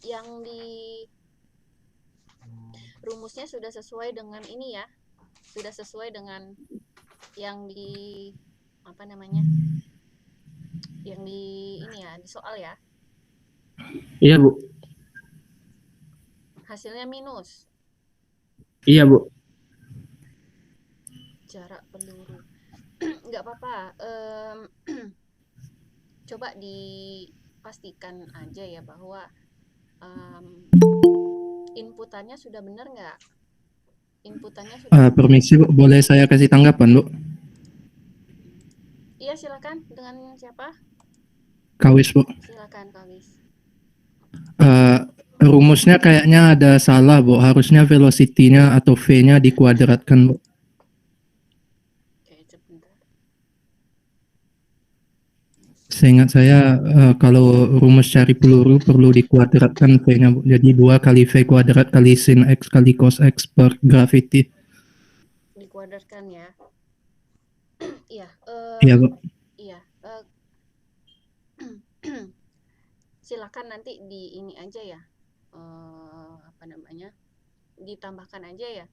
yang di rumusnya sudah sesuai dengan ini ya, sudah sesuai dengan yang di apa namanya, yang di ini ya, di soal ya, Iya, Bu. hasilnya minus Iya, Bu. jarak peluru. Nggak apa-apa, coba dipastikan aja ya bahwa um, inputannya sudah benar nggak, inputannya sudah benar. Permisi, Bu. Boleh saya kasih tanggapan, Bu? Iya silakan, dengan siapa? Kawis, Bu. Silakan Kawis. Eh, rumusnya kayaknya ada salah, Bu. Harusnya velocity-nya atau V-nya dikuadratkan, Bu. Oke, sebentar. Seingat saya, kalau rumus cari peluru perlu dikuadratkan V-nya, Bu. Jadi 2 kali V kuadrat kali sin X kali cos X per gravity. Dikuadratkan ya. Iya, Iya, Bu. iya. Silakan nanti di ini aja ya. Apa namanya? Ditambahkan aja ya.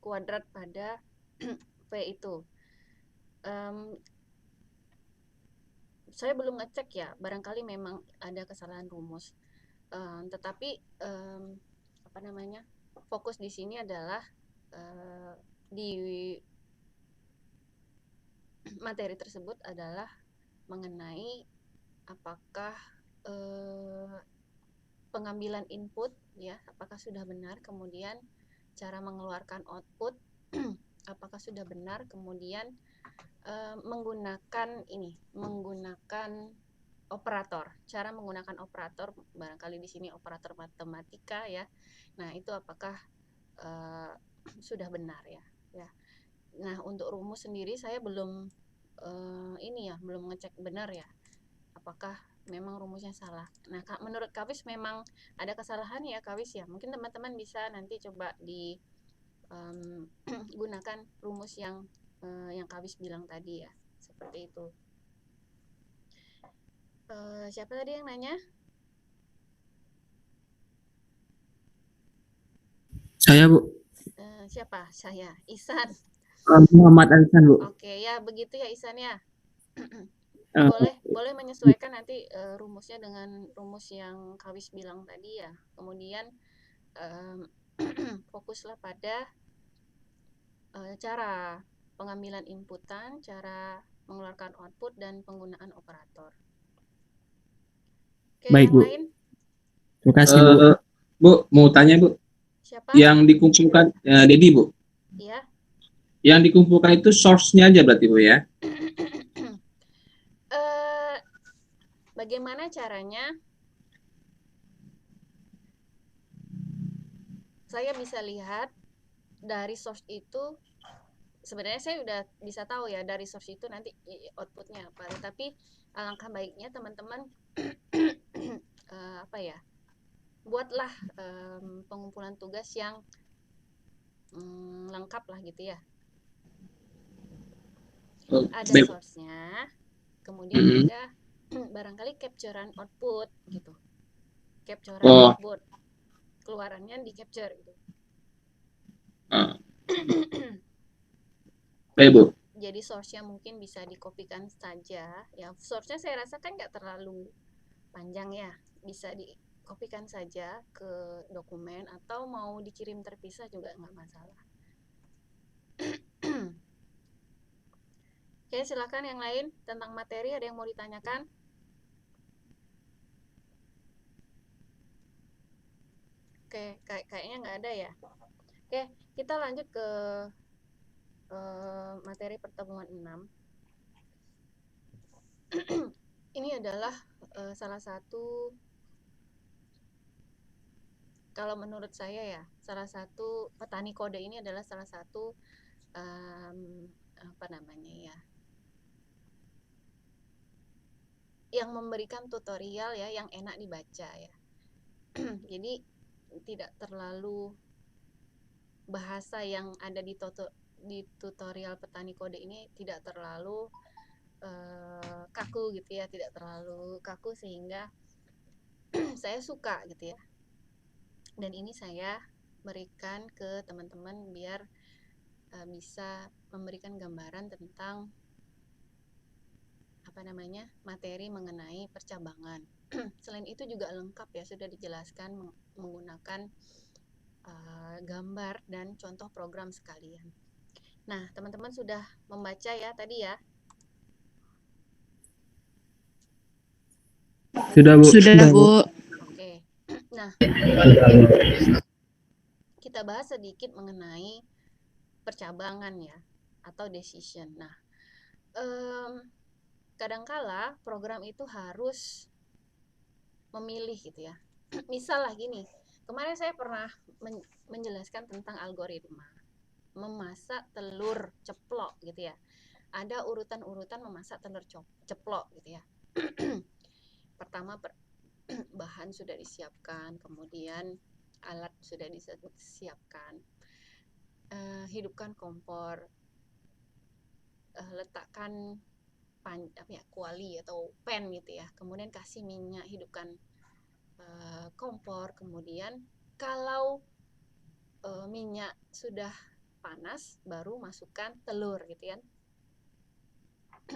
Kuadrat pada V itu. Em, saya belum ngecek ya. Barangkali memang ada kesalahan rumus. Tetapi apa namanya? Fokus di sini adalah di materi tersebut adalah mengenai apakah eh, pengambilan input ya, apakah sudah benar, kemudian cara mengeluarkan output apakah sudah benar, kemudian menggunakan ini, menggunakan operator, cara menggunakan operator, barangkali di sini operator matematika ya. Nah, itu apakah eh, sudah benar ya. Ya. Nah, untuk rumus sendiri saya belum ini ya, belum ngecek benar ya, apakah memang rumusnya salah. Nah, menurut Kawis memang ada kesalahan ya Kawis ya. Mungkin teman-teman bisa nanti coba di gunakan rumus yang Kawis bilang tadi ya. Seperti itu. Siapa tadi yang nanya? Saya, Bu. Siapa? Saya, Isan. Muhammad Alisan, Bu. Oke, ya begitu ya Isan ya. Eh, boleh boleh menyesuaikan nanti rumusnya dengan rumus yang Kawis bilang tadi ya. Kemudian um, fokuslah pada cara pengambilan inputan, cara mengeluarkan output, dan penggunaan operator. Oke, Baik, yang Bu. lain Terima kasih, Bu. Bu, mau tanya Bu, siapa? yang dikumpulkan Dedi Bu, Ya. yang dikumpulkan itu source-nya aja berarti Bu ya? eh, Bagaimana caranya saya bisa lihat dari source itu? Sebenarnya saya udah bisa tahu ya dari source itu nanti outputnya apa. Tapi alangkah baiknya teman-teman apa ya? Buatlah pengumpulan tugas yang lengkap lah gitu ya. Oh, Ada baik. source-nya, kemudian Mm-mm. ada barangkali capturean output gitu. Capturean Oh, output. Keluarannya di capture gitu. uh, baik Bu. Jadi source-nya mungkin bisa dikopikan saja. Ya, source-nya saya rasa kan nggak terlalu panjang ya. Bisa dikopikan saja ke dokumen atau mau dikirim terpisah juga nggak masalah. Oke, silakan yang lain tentang materi ada yang mau ditanyakan? Oke, kayaknya nggak ada ya. Oke, kita lanjut ke materi pertemuan 6. Ini adalah salah satu, kalau menurut saya ya, salah satu petani kode ini adalah salah satu apa namanya ya, yang memberikan tutorial ya yang enak dibaca ya. Jadi tidak terlalu bahasa yang ada di tutorial petani kode ini tidak terlalu kaku gitu ya, tidak terlalu kaku sehingga saya suka gitu ya. Dan ini saya berikan ke teman-teman biar bisa memberikan gambaran tentang materi mengenai percabangan. Selain itu juga lengkap ya, sudah dijelaskan menggunakan gambar dan contoh program sekalian. Nah, teman-teman sudah membaca ya tadi ya? Sudah, Bu. Sudah, Bu. Oke. Nah, kita bahas sedikit mengenai percabangan ya, atau decision. Nah, kadangkala program itu harus memilih gitu ya. Misal lah gini, kemarin saya pernah menjelaskan tentang algoritma memasak telur ceplok gitu ya. Ada urutan-urutan memasak telur ceplok gitu ya. Pertama bahan sudah disiapkan, kemudian alat sudah disiapkan, hidupkan kompor, letakkan kuali atau pan gitu ya, kemudian kasih minyak, hidupkan kompor, kemudian kalau minyak sudah panas baru masukkan telur gitu kan.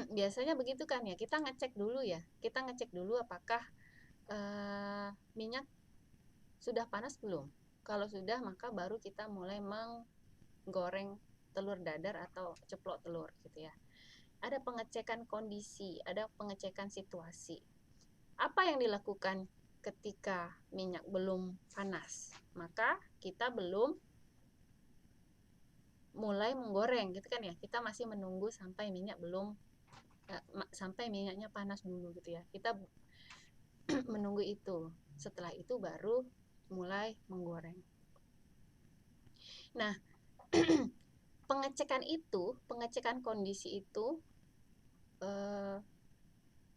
Biasanya begitu kan ya, kita ngecek dulu apakah minyak sudah panas belum. Kalau sudah, maka baru kita mulai menggoreng telur dadar atau ceplok telur gitu ya. Ada pengecekan kondisi, ada pengecekan situasi. Apa yang dilakukan ketika minyak belum panas? Maka kita belum mulai menggoreng gitu kan ya. Kita masih menunggu sampai minyaknya panas dulu gitu ya. Kita menunggu itu. Setelah itu baru mulai menggoreng. Nah, pengecekan kondisi itu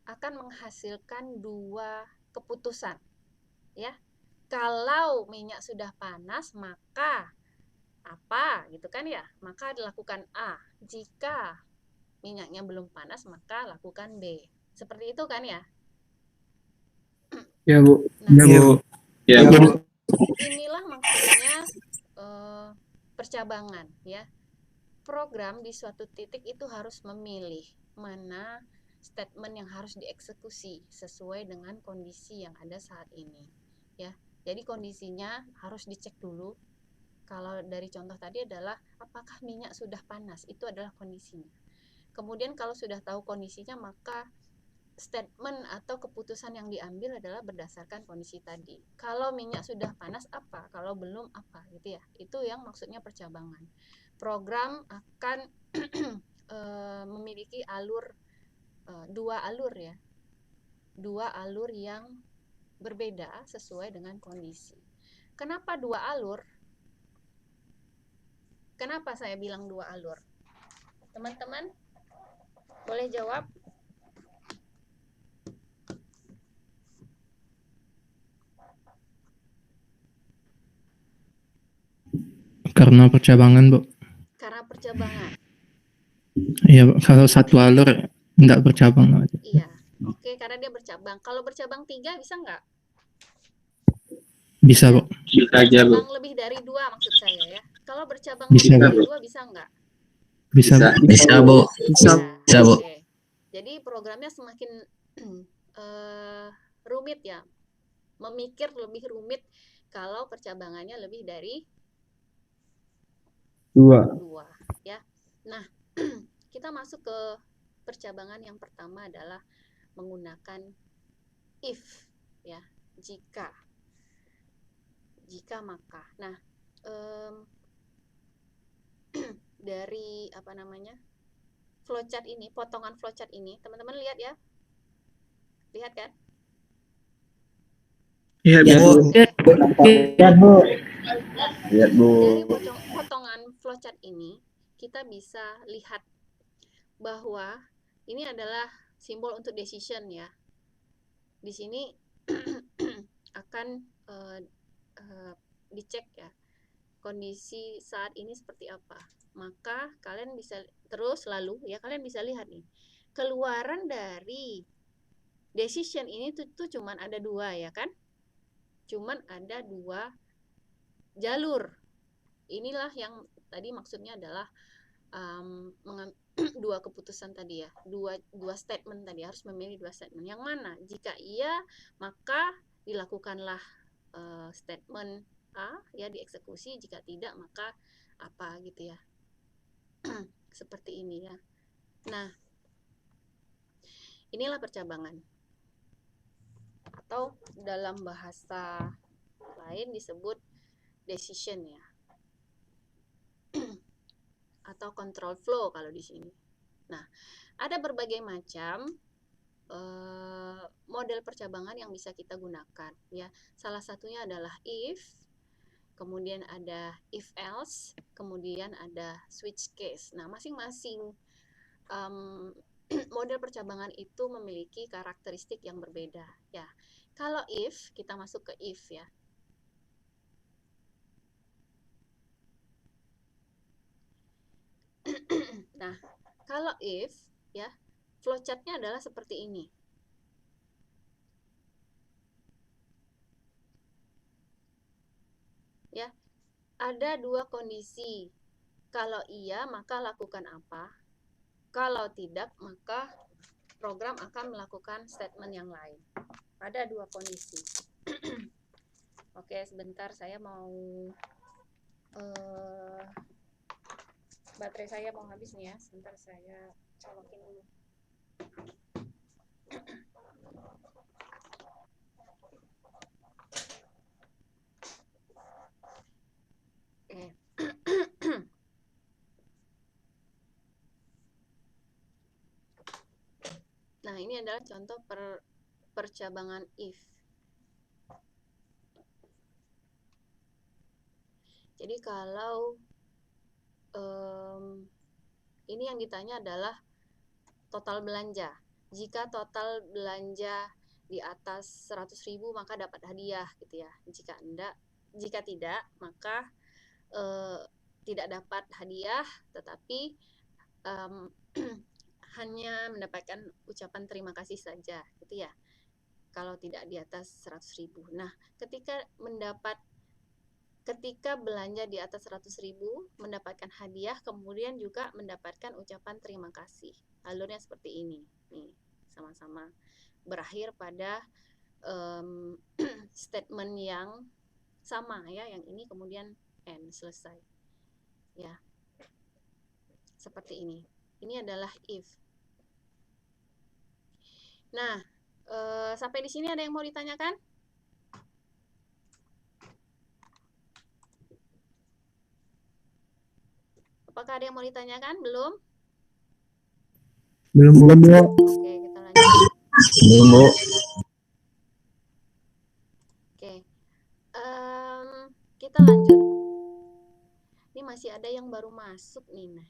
akan menghasilkan dua keputusan ya. Kalau minyak sudah panas, maka apa gitu kan ya, maka dilakukan A. Jika minyaknya belum panas, maka lakukan B. Seperti itu kan ya. Ya, Bu. Nah, Ya, Bu. Ya, Bu. inilah maksudnya percabangan ya. Program di suatu titik itu harus memilih mana statement yang harus dieksekusi sesuai dengan kondisi yang ada saat ini ya. Jadi kondisinya harus dicek dulu. Kalau dari contoh tadi adalah apakah minyak sudah panas, itu adalah kondisinya. Kemudian kalau sudah tahu kondisinya, maka statement atau keputusan yang diambil adalah berdasarkan kondisi tadi. Kalau minyak sudah panas apa, kalau belum apa gitu ya. Itu yang maksudnya percabangan. Program akan memiliki dua alur ya. Dua alur yang berbeda sesuai dengan kondisi. Kenapa dua alur? Kenapa saya bilang dua alur? Teman-teman boleh jawab? Karena percabangan, Bu. Karena percabangan. Iya, kalau satu alur enggak bercabang aja. Iya. Oke, karena dia bercabang. Kalau bercabang 3 bisa nggak? Bisa, Bu. Bisa aja, Bu. Bercabang lebih dari 2 maksud saya ya. Kalau bercabang Bisa, lebih dari Bu. 2 bisa nggak? Bisa, Bu. Bisa, Bu. Bisa. Bisa, Bu. Oke. Jadi programnya semakin rumit ya. Memikir lebih rumit kalau percabangannya lebih dari 2 ya. Nah, kita masuk ke percabangan yang pertama adalah menggunakan if ya, jika maka. Nah, dari flowchart ini, potongan flowchart ini, teman-teman lihat ya, lihat kan? Iya, Bu. Lihat, Bu. Lihat Bu. Dari potongan flowchart ini kita bisa lihat bahwa ini adalah simbol untuk decision ya. Di sini akan dicek ya kondisi saat ini seperti apa. Maka kalian bisa kalian bisa lihat nih keluaran dari decision ini tuh cuman ada 2 ya kan? cuman ada dua jalur. Inilah yang tadi maksudnya adalah dua keputusan tadi ya, dua statement tadi, harus memilih dua statement. Yang mana? Jika iya, maka dilakukanlah statement A ya, dieksekusi. Jika tidak, maka apa gitu ya. Seperti ini ya. Nah, inilah percabangan. Atau dalam bahasa lain disebut decision ya. Atau control flow kalau di sini. Nah, ada berbagai macam model percabangan yang bisa kita gunakan ya. Salah satunya adalah if, kemudian ada if else, kemudian ada switch case. Nah, masing-masing model percabangan itu memiliki karakteristik yang berbeda ya. Kalau if, kita masuk ke if ya. Nah, kalau if ya, flowchartnya adalah seperti ini. Ya, ada dua kondisi. Kalau iya, maka lakukan apa? Kalau tidak, maka program akan melakukan statement yang lain. Ada dua kondisi. Oke, sebentar, saya mau baterai saya mau habis nih ya. Sebentar, saya colokin dulu. Oke. Nah, ini adalah contoh percabangan if. Jadi kalau ini yang ditanya adalah total belanja. Jika total belanja di atas 100.000 maka dapat hadiah gitu ya. Jika tidak maka tidak dapat hadiah, tetapi hanya mendapatkan ucapan terima kasih saja gitu ya. Kalau tidak di atas 100.000. Nah, ketika belanja di atas 100.000 mendapatkan hadiah, kemudian juga mendapatkan ucapan terima kasih. Alurnya seperti ini. Nih, sama-sama berakhir pada statement yang sama ya, yang ini kemudian end, selesai. Ya. Seperti ini. Ini adalah if. Nah, sampai di sini ada yang mau ditanyakan? Apakah ada yang mau ditanyakan? Belum? Belum, Bu. Oke, kita lanjut. Belum, Bu. Oke. Kita lanjut. Ini masih ada yang baru masuk nih. Nah.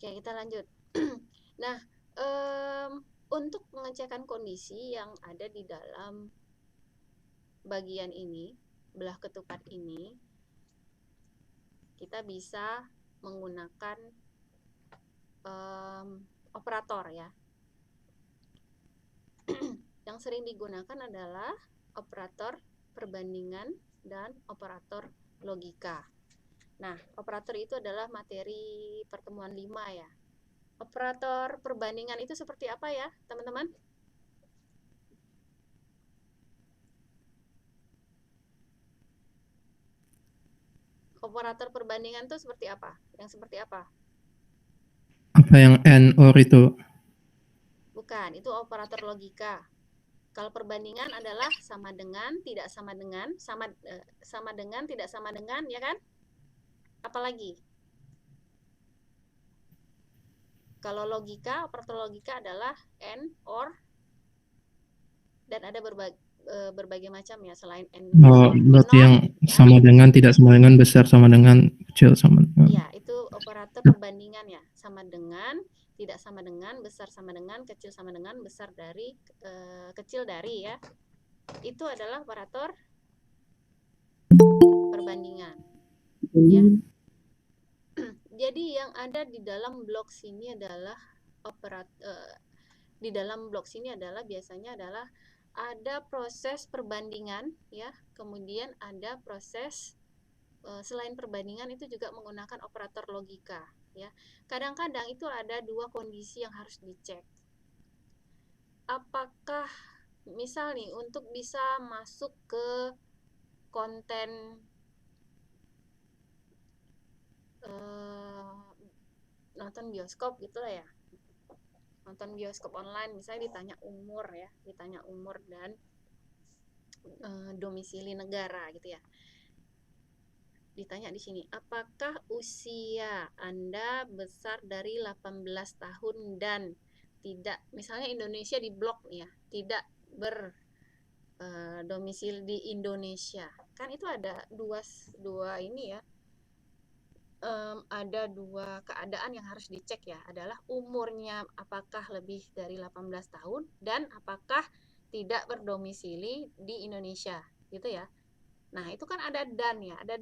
Oke, kita lanjut. Nah, untuk pengecekan kondisi yang ada di dalam bagian ini, belah ketupat ini, kita bisa menggunakan operator ya. Yang sering digunakan adalah operator perbandingan dan operator logika. Nah, operator itu adalah materi pertemuan 5 ya. Operator perbandingan itu seperti apa ya, teman-teman? Operator perbandingan itu seperti apa? Yang seperti apa? Apa yang and or itu? Bukan, itu operator logika. Kalau perbandingan adalah sama dengan, tidak sama dengan, sama dengan, tidak sama dengan, ya kan? Apalagi? Kalau logika, operator logika adalah and, or, dan ada berbagai macam ya selain and. Oh, berarti yang sama dengan, tidak sama dengan, besar sama dengan, kecil sama dengan. Ya, itu operator perbandingan ya. Sama dengan, tidak sama dengan, besar sama dengan, kecil sama dengan, besar dari, kecil dari ya. Itu adalah operator perbandingan. Ya. Jadi yang ada di dalam blok sini adalah di dalam blok sini adalah biasanya adalah ada proses perbandingan ya, kemudian ada proses selain perbandingan itu juga menggunakan operator logika ya. Kadang-kadang itu ada dua kondisi yang harus dicek. Apakah misal nih untuk bisa masuk ke konten nonton bioskop gitu lah ya, nonton bioskop online misalnya ditanya umur ya, ditanya umur dan domisili negara gitu ya. Ditanya di sini, apakah usia Anda besar dari 18 tahun dan tidak, misalnya Indonesia di blok nih ya, tidak berdomisili di Indonesia. Kan itu ada dua ini ya. Ada dua keadaan yang harus dicek ya, adalah umurnya apakah lebih dari 18 tahun dan apakah tidak berdomisili di Indonesia gitu ya. Nah itu kan ada dan ya, ada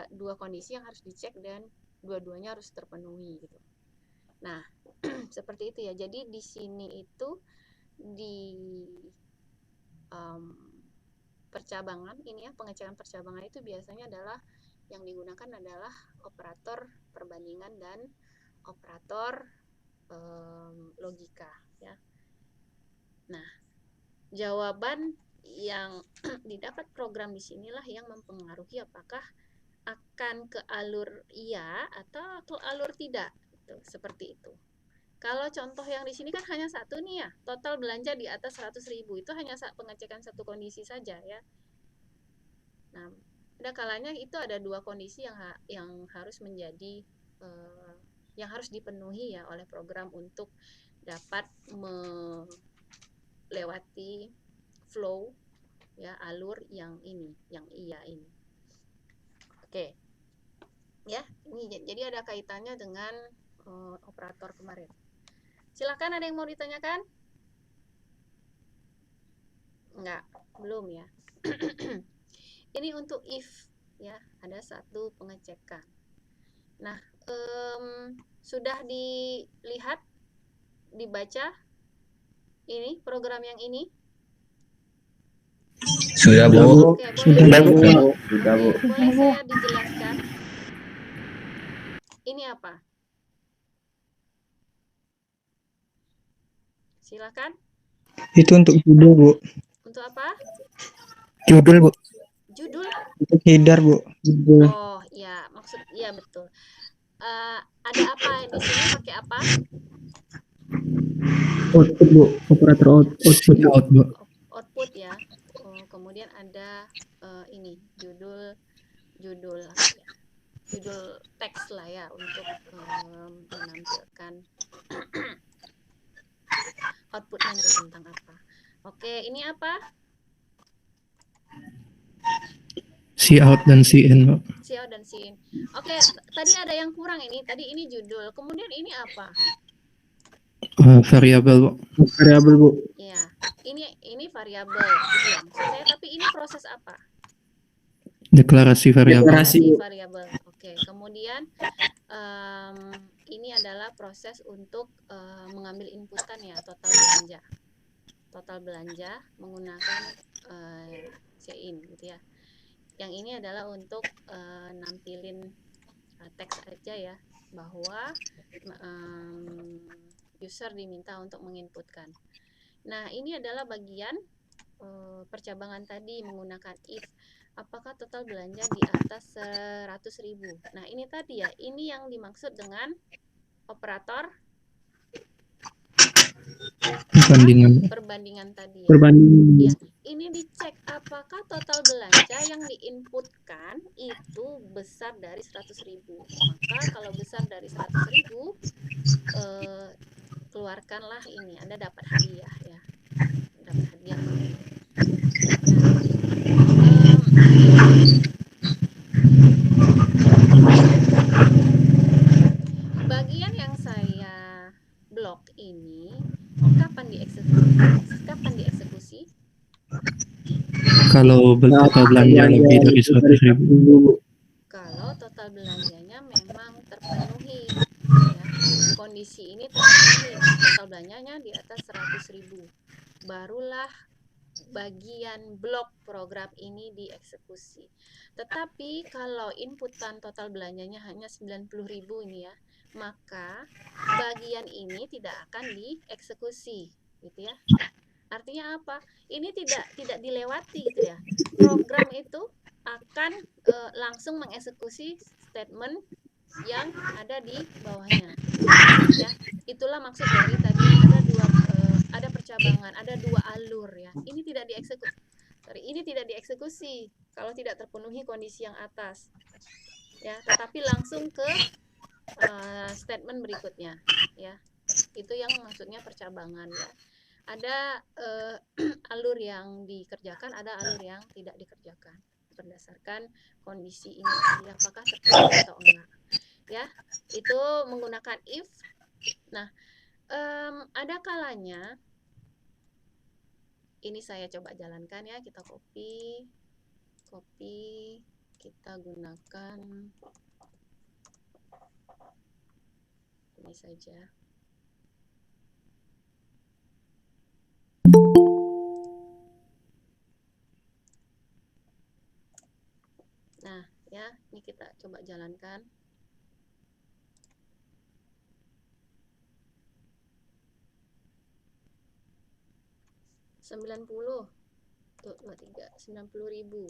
dua kondisi yang harus dicek dan dua-duanya harus terpenuhi gitu. Nah seperti itu ya. Jadi di sini itu di percabangan ini ya, pengecekan percabangan itu biasanya adalah yang digunakan adalah operator perbandingan dan operator logika ya. Nah, jawaban yang didapat program di sinilah yang mempengaruhi apakah akan ke alur iya atau ke alur tidak. Seperti itu. Kalau contoh yang di sini kan hanya satu nih ya, total belanja di atas 100.000 itu hanya pengecekan satu kondisi saja ya. Nah, ada kalanya itu ada dua kondisi yang harus menjadi yang harus dipenuhi ya oleh program untuk dapat melewati flow ya, alur yang ini, yang iya ini. Oke. Ya, ini jadi ada kaitannya dengan operator kemarin. Silakan, ada yang mau ditanyakan? Enggak, belum ya. Ini untuk if ya, ada satu pengecekan. Nah, sudah dilihat, dibaca ini program yang ini? Sudah, Bu. Oke, boleh Sudah, Bu. saya dijelaskan? Ini apa? Silakan. Itu untuk judul, Bu. Untuk apa? Judul, Bu. Judul? Untuk header, Bu. Judul. Oh, ya, maksud ya betul. Ada apa di sini, pakai apa? Output, Bu. Operator output. Output ya. Kemudian ada ini judul apa ya? Judul teks lah ya untuk menampilkan outputnya tentang apa. Oke, ini apa? Cout dan cin, Pak. Cout dan cin. Oke, tadi ada yang kurang ini. Tadi ini judul. Kemudian ini apa? Variabel, Pak. Variabel, Bu. Ya, ini variabel gitu ya maksud saya. Tapi ini proses apa? Deklarasi variabel. Variabel. Oke. Kemudian ini adalah proses untuk mengambil inputan ya, total belanja. Total belanja menggunakan cin gitu ya. Yang ini adalah untuk nampilin teks aja ya, bahwa user diminta untuk menginputkan. Nah, ini adalah bagian percabangan tadi menggunakan if. Apakah total belanja di atas 100.000? Nah, ini tadi ya, ini yang dimaksud dengan operator perbandingan tadi ya. Ya, ini dicek apakah total belanja yang diinputkan itu besar dari 100.000. Maka kalau besar dari 100.000, keluarkanlah ini, Anda dapat hadiah ya. Dapat hadiah. Bagian yang saya blok ini kapan dieksekusi? Kalau total belanja lebih dari 100.000. Kalau total belanjanya memang terpenuhi ya. kondisi ini terpenuhi, total belanjanya di atas 100.000, barulah bagian blok program ini dieksekusi. Tetapi kalau inputan total belanjanya hanya 90.000 ini ya, maka bagian ini tidak akan dieksekusi, gitu ya. Artinya apa? Ini tidak dilewati gitu ya. Program itu akan langsung mengeksekusi statement yang ada di bawahnya. Ya, itulah maksud dari tadi ada percabangan, ada dua alur ya. Ini tidak dieksekusi kalau tidak terpenuhi kondisi yang atas. Ya, tetapi langsung ke statement berikutnya ya. Itu yang maksudnya percabangan ya. Ada alur yang dikerjakan, ada alur yang tidak dikerjakan berdasarkan kondisi ini tadi, apakah terpenuhi atau enggak ya. Itu menggunakan if. Nah, ada kalanya ini saya coba jalankan ya, kita copy, kita gunakan ini saja. Nah, ya, ini kita coba jalankan. Tuh, 90.000.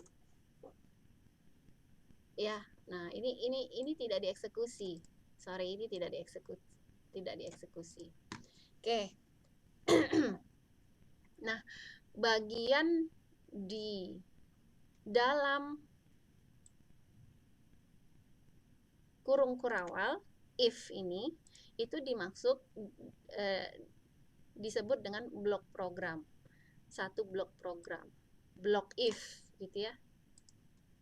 Ya, nah ini tidak dieksekusi. Sorry, ini tidak dieksekusi. Oke. Nah, bagian di dalam kurung kurawal if ini itu disebut dengan blok program. Satu blok program, blok if gitu ya.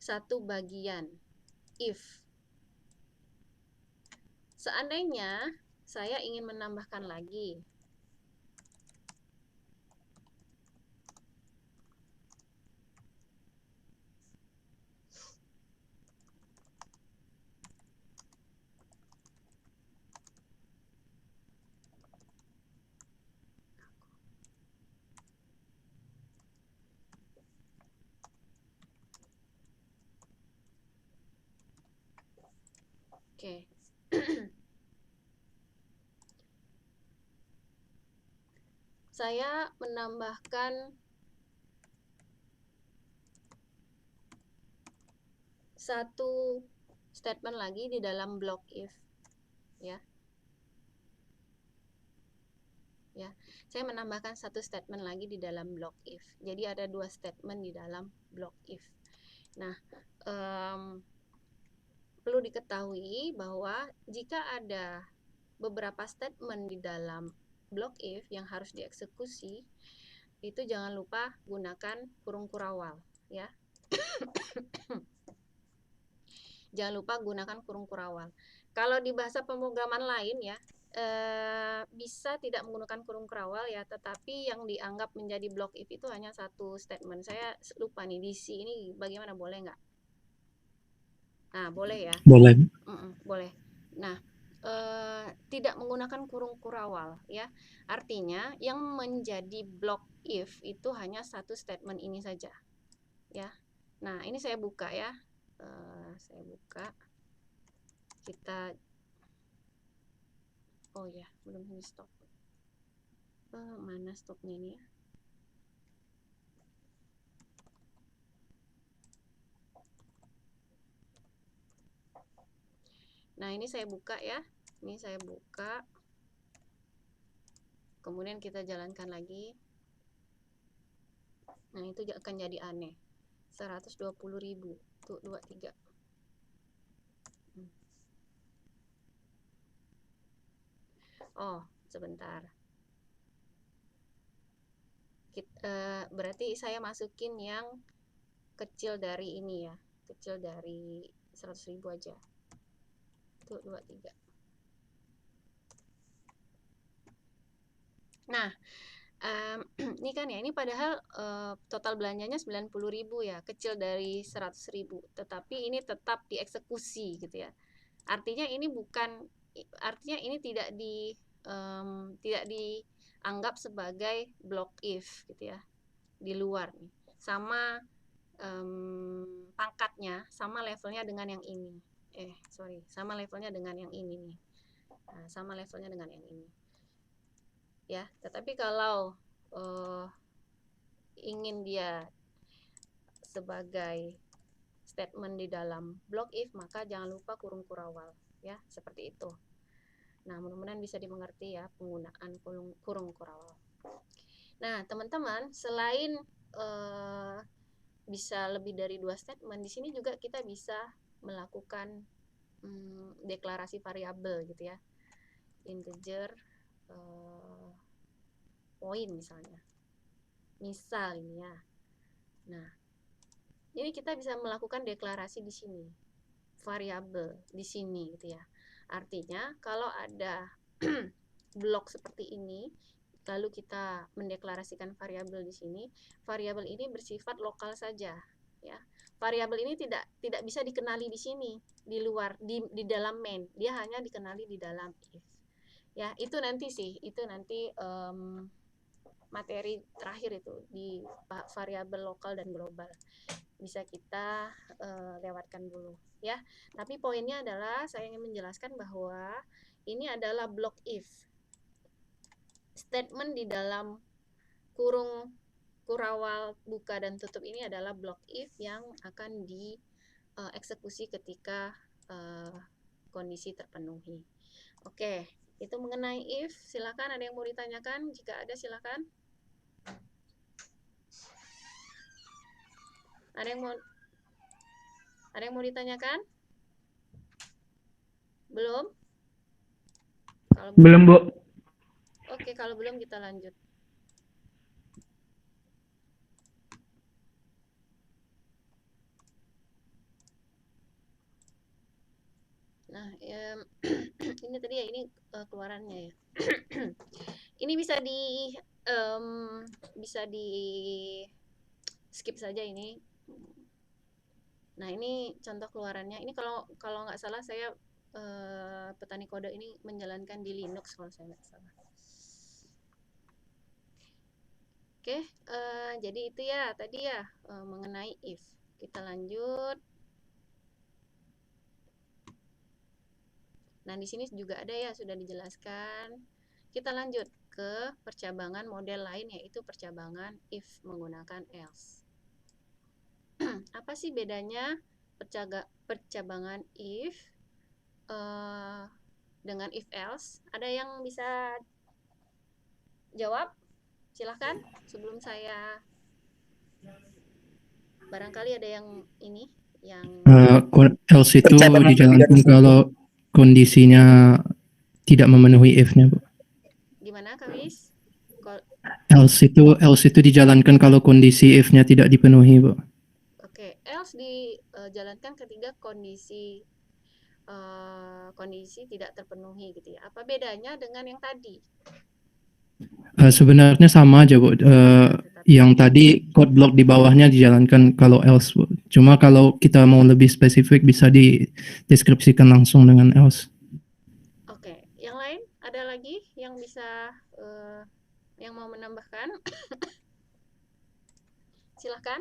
Satu bagian if. Seandainya saya ingin menambahkan lagi Oke. Saya menambahkan satu statement lagi di dalam blok if ya. Ya, saya menambahkan satu statement lagi di dalam blok if. Jadi ada dua statement di dalam blok if. Nah, perlu diketahui bahwa jika ada beberapa statement di dalam blok if yang harus dieksekusi, itu jangan lupa gunakan kurung kurawal ya. Jangan lupa gunakan kurung kurawal. Kalau di bahasa pemrograman lain ya, bisa tidak menggunakan kurung kurawal ya, tetapi yang dianggap menjadi blok if itu hanya satu statement. Saya lupa nih, di sini bagaimana, boleh nggak? Nah, boleh ya? Boleh. Boleh. Nah, tidak menggunakan kurung kurawal ya. Artinya yang menjadi blok if itu hanya satu statement ini saja ya. Nah, ini saya buka ya. Saya buka. Oh ya, belum ini stop. Mana stopnya ini ya? Nah, ini saya buka ya. Ini saya buka. Kemudian kita jalankan lagi. Nah, itu akan jadi aneh. 120.000. Tuh, 23. Oh, sebentar. Berarti saya masukin yang kecil dari ini ya. Kecil dari 100.000 aja. Tuh, 23. Nah, ini kan ya, ini padahal total belanjanya 90.000 ya, kecil dari 100.000, tetapi ini tetap dieksekusi gitu ya. Artinya ini bukan artinya ini tidak dianggap sebagai block if gitu ya, di luar nih. Sama pangkatnya, sama levelnya dengan yang ini. Sama levelnya dengan yang ini nih. Nah, sama levelnya dengan yang ini. Ya, tetapi kalau ingin dia sebagai statement di dalam block if, maka jangan lupa kurung kurawal ya, seperti itu. Nah, mudah-mudahan bisa dimengerti ya penggunaan kurung kurawal. Nah, teman-teman, selain bisa lebih dari 2 statement, di sini juga kita bisa melakukan deklarasi variabel gitu ya, integer, point misalnya. Misal ini ya. Nah, ini kita bisa melakukan deklarasi di sini, variabel di sini gitu ya. Artinya kalau ada blok seperti ini, lalu kita mendeklarasikan variabel di sini, variabel ini bersifat lokal saja ya. Variabel ini tidak bisa dikenali di sini, di luar, di dalam main. Dia hanya dikenali di dalam if. Ya, itu nanti materi terakhir itu di variabel lokal dan global. Bisa kita lewatkan dulu ya. Tapi poinnya adalah saya ingin menjelaskan bahwa ini adalah block if. Statement di dalam kurung kurawal buka dan tutup ini adalah block if yang akan dieksekusi ketika kondisi terpenuhi. Oke, itu mengenai if. Silakan, ada yang mau ditanyakan? Jika ada, silakan. Ada yang mau ditanyakan? Belum? Belum, Bu. Oke, kalau belum kita lanjut. Nah, ini tadi ya, ini keluarannya ya. Ini bisa di skip saja ini. Nah, ini contoh keluarannya. Ini kalau nggak salah saya petani kode ini menjalankan di Linux kalau saya nggak salah. Oke, jadi itu ya tadi ya mengenai if. Kita lanjut. Nah, di sini juga ada ya, sudah dijelaskan. Kita lanjut ke percabangan model lain, yaitu percabangan if menggunakan else. Apa sih bedanya percabangan if dengan if else? Ada yang bisa jawab? Silahkan, sebelum saya barangkali ada yang ini yang else itu dijalankan kalau kondisinya tidak memenuhi if-nya, Bu. gimana, Kamis? Else itu dijalankan kalau kondisi if-nya tidak dipenuhi, Bu. Oke, else dijalankan ketika kondisi tidak terpenuhi gitu ya. Apa bedanya dengan yang tadi? Sebenarnya sama aja, Bu. Yang tadi code block di bawahnya dijalankan kalau else, Bu. Cuma kalau kita mau lebih spesifik bisa dideskripsikan langsung dengan else. Oke, yang lain ada lagi yang bisa yang mau menambahkan? Silahkan.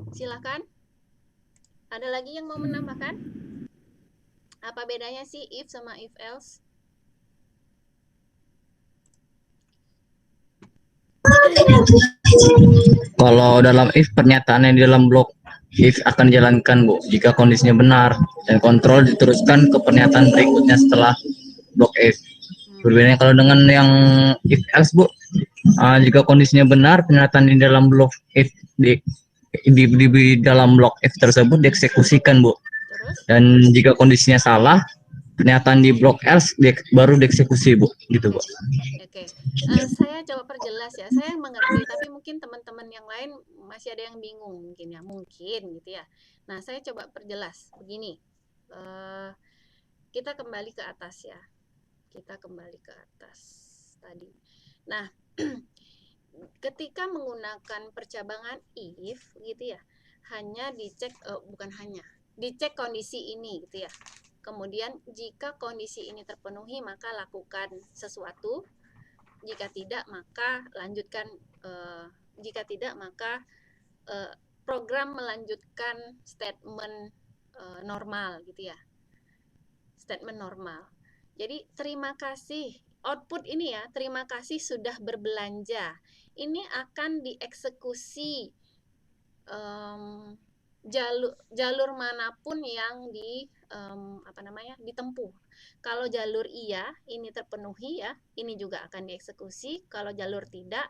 Silahkan. Ada lagi yang mau menambahkan? Apa bedanya sih if sama if else? Kalau dalam if, pernyataan yang di dalam blok if akan dijalankan, Bu, jika kondisinya benar, dan kontrol diteruskan ke pernyataan berikutnya setelah blok if. Berbeda kalau dengan yang if else, Bu, jika kondisinya benar, pernyataan di dalam blok if di dalam blok if tersebut dieksekusikan, Bu. Dan jika kondisinya salah, pernyataan di blok else baru dieksekusi, Bu, gitu, Bu. Oke. Saya coba perjelas ya. Saya mengerti, tapi mungkin teman-teman yang lain masih ada yang bingung mungkin gitu ya. Nah, saya coba perjelas begini. Kita kembali ke atas ya. Kita kembali ke atas tadi. Nah, ketika menggunakan percabangan if gitu ya, hanya dicek dicek kondisi ini gitu ya. Kemudian jika kondisi ini terpenuhi maka lakukan sesuatu, jika tidak maka lanjutkan, jika tidak maka program melanjutkan statement normal gitu ya, statement normal. Jadi terima kasih, output ini ya, terima kasih sudah berbelanja, ini akan dieksekusi jalur manapun yang ditempuh. Kalau jalur iya ini terpenuhi ya, ini juga akan dieksekusi. Kalau jalur tidak,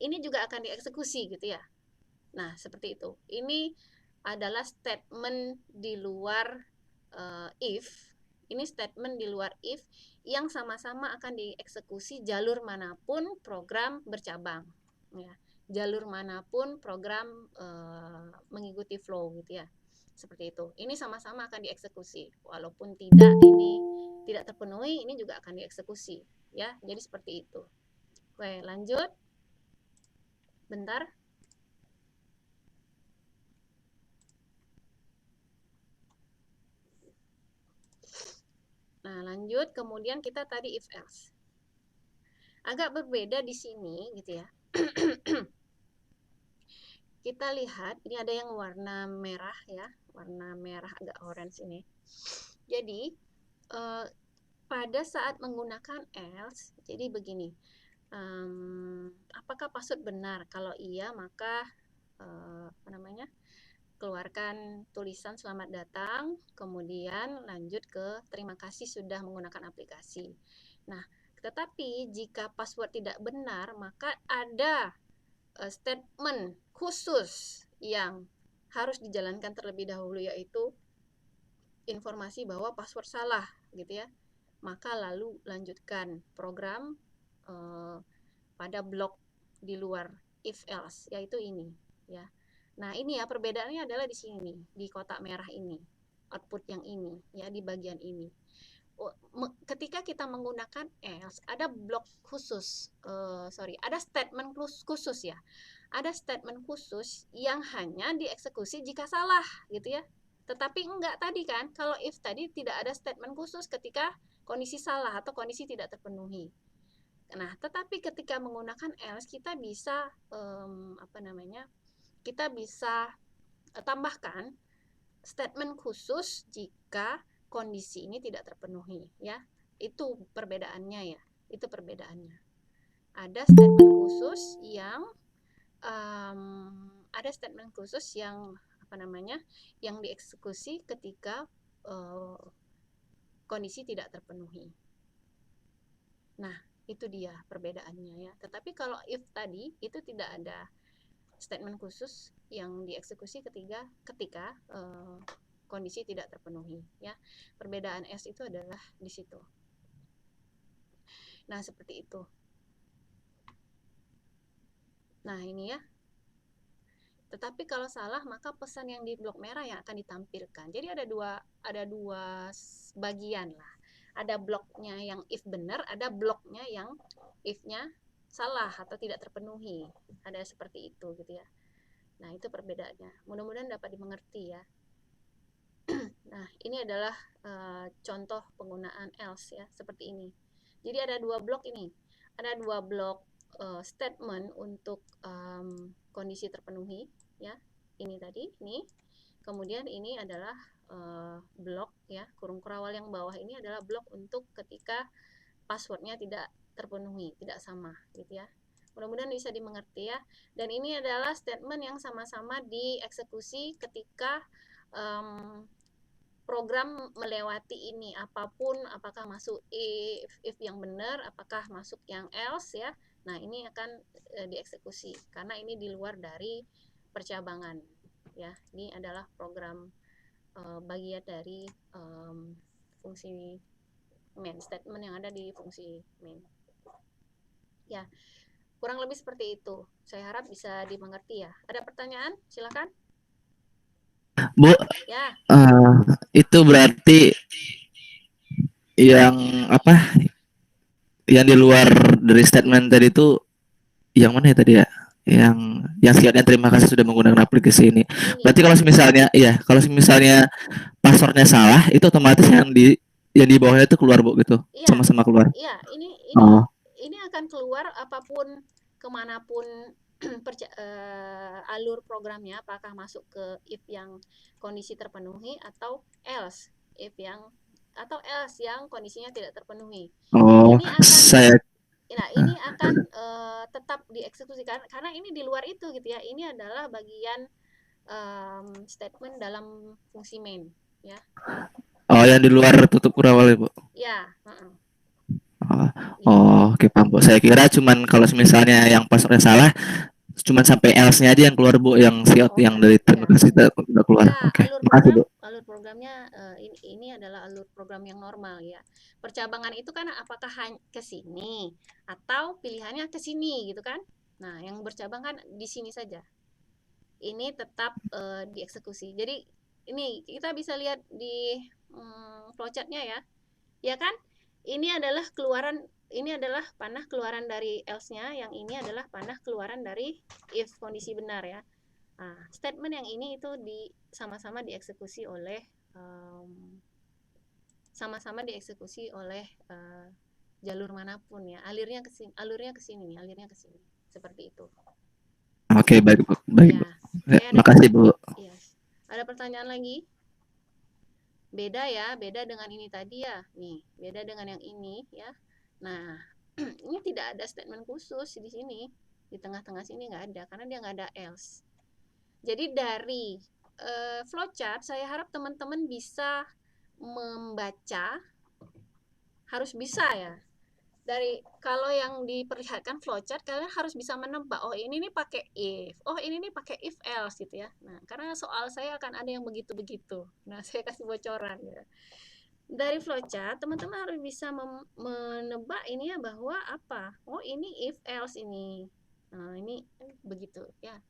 ini juga akan dieksekusi gitu ya. Nah, seperti itu. Ini adalah statement di luar if. Ini statement di luar if yang sama-sama akan dieksekusi jalur manapun program bercabang ya. Jalur manapun program mengikuti flow gitu ya. Seperti itu. Ini sama-sama akan dieksekusi. Walaupun ini tidak terpenuhi, ini juga akan dieksekusi ya. Jadi seperti itu. Oke, lanjut. Bentar. Nah, lanjut. Kemudian kita tadi if else. Agak berbeda di sini gitu ya. Kita lihat ini ada yang warna merah ya, warna merah agak orange ini. Jadi pada saat menggunakan else, jadi begini, apakah password benar? Kalau iya maka keluarkan tulisan selamat datang, kemudian lanjut ke terima kasih sudah menggunakan aplikasi. Nah, tetapi jika password tidak benar maka ada statement khusus yang harus dijalankan terlebih dahulu, yaitu informasi bahwa password salah gitu ya. Maka lalu lanjutkan program pada blok di luar if else, yaitu ini ya. Nah, ini ya perbedaannya adalah di sini, di kotak merah ini, output yang ini ya, di bagian ini. Ketika kita menggunakan else, ada blok khusus, ada statement khusus ya. Ada statement khusus yang hanya dieksekusi jika salah gitu ya. Tetapi enggak tadi kan, kalau if tadi tidak ada statement khusus ketika kondisi salah atau kondisi tidak terpenuhi. Nah, tetapi ketika menggunakan else kita bisa kita bisa tambahkan statement khusus jika kondisi ini tidak terpenuhi ya. Itu perbedaannya ya. Itu perbedaannya. Ada statement khusus yang yang dieksekusi ketika kondisi tidak terpenuhi. Nah, itu dia perbedaannya ya. Tetapi kalau if tadi itu tidak ada statement khusus yang dieksekusi ketika kondisi tidak terpenuhi ya. Perbedaan S itu adalah di situ. Nah, seperti itu. Nah, ini ya. Tetapi kalau salah maka pesan yang di blok merah yang akan ditampilkan. Jadi ada dua bagian lah. Ada bloknya yang if benar, ada bloknya yang if-nya salah atau tidak terpenuhi. Ada seperti itu gitu ya. Nah, itu perbedaannya. Mudah-mudahan dapat dimengerti ya. Nah, ini adalah contoh penggunaan else ya, seperti ini. Jadi ada dua blok ini. Ada dua blok statement untuk kondisi terpenuhi ya. Ini tadi, ini. Kemudian ini adalah blok ya, kurung kurawal yang bawah ini adalah blok untuk ketika passwordnya tidak terpenuhi, tidak sama gitu ya. Mudah-mudahan bisa dimengerti ya. Dan ini adalah statement yang sama-sama dieksekusi ketika program melewati ini, apapun, apakah masuk if yang benar, apakah masuk yang else ya. Nah, ini akan dieksekusi karena ini di luar dari percabangan ya. Ini adalah program bagian dari fungsi main, statement yang ada di fungsi main ya. Kurang lebih seperti itu. Saya harap bisa dimengerti ya. Ada pertanyaan? Silakan. Bu, Ya. itu berarti yang apa? Yang di luar dari statement tadi itu yang mana ya tadi ya? Yang sekian terima kasih sudah menggunakan aplikasi ini. Ini. Berarti kalau misalnya kalau misalnya passwordnya salah itu otomatis yang di bawahnya itu keluar Bu gitu. Iya. Sama-sama keluar. Iya, ini Oh. ini akan keluar apapun kemanapun alur programnya, apakah masuk ke if yang kondisi terpenuhi atau else yang kondisinya tidak terpenuhi. Oh, Ini akan ini akan tetap dieksekusikan karena ini di luar itu gitu ya. Ini adalah bagian statement dalam fungsi main ya. Oh, yang di luar tutup kurang ya, Bu. Ya, Oke, paham, Bu. Saya kira cuman kalau misalnya yang passwordnya salah cuman sampai else-nya aja yang keluar, Bu, yang yang dari terima kasih udah keluar. Ya, Oke. Makasih, Bu. alur programnya ini adalah alur program yang normal ya. Percabangan itu kan apakah ke sini atau pilihannya ke sini gitu kan? Nah, yang bercabang kan di sini saja. Ini tetap dieksekusi. Jadi ini kita bisa lihat di flowchart-nya ya. Ya kan? Ini adalah panah keluaran dari else-nya, yang ini adalah panah keluaran dari if kondisi benar ya. Nah, statement yang ini itu sama-sama dieksekusi oleh jalur manapun ya. Alurnya ke sini, seperti itu. Oke, baik, Bu. Baik, Bu. Ya, makasih, Bu. Yes. Ada pertanyaan lagi? Beda ya, beda dengan ini tadi ya. Nih, beda dengan yang ini ya. Nah, ini tidak ada statement khusus di sini. Di tengah-tengah sini nggak ada, karena dia nggak ada else. Jadi dari flowchart, saya harap teman-teman bisa membaca, harus bisa ya. Kalau yang diperlihatkan flowchart, kalian harus bisa menebak, oh ini nih pakai if, oh ini nih pakai if else gitu ya. Nah, karena soal saya akan ada yang begitu-begitu. Nah, saya kasih bocoran ya. Dari flowchart, teman-teman harus bisa menebak ini ya, bahwa apa? Oh, ini if else ini. Nah, ini begitu ya.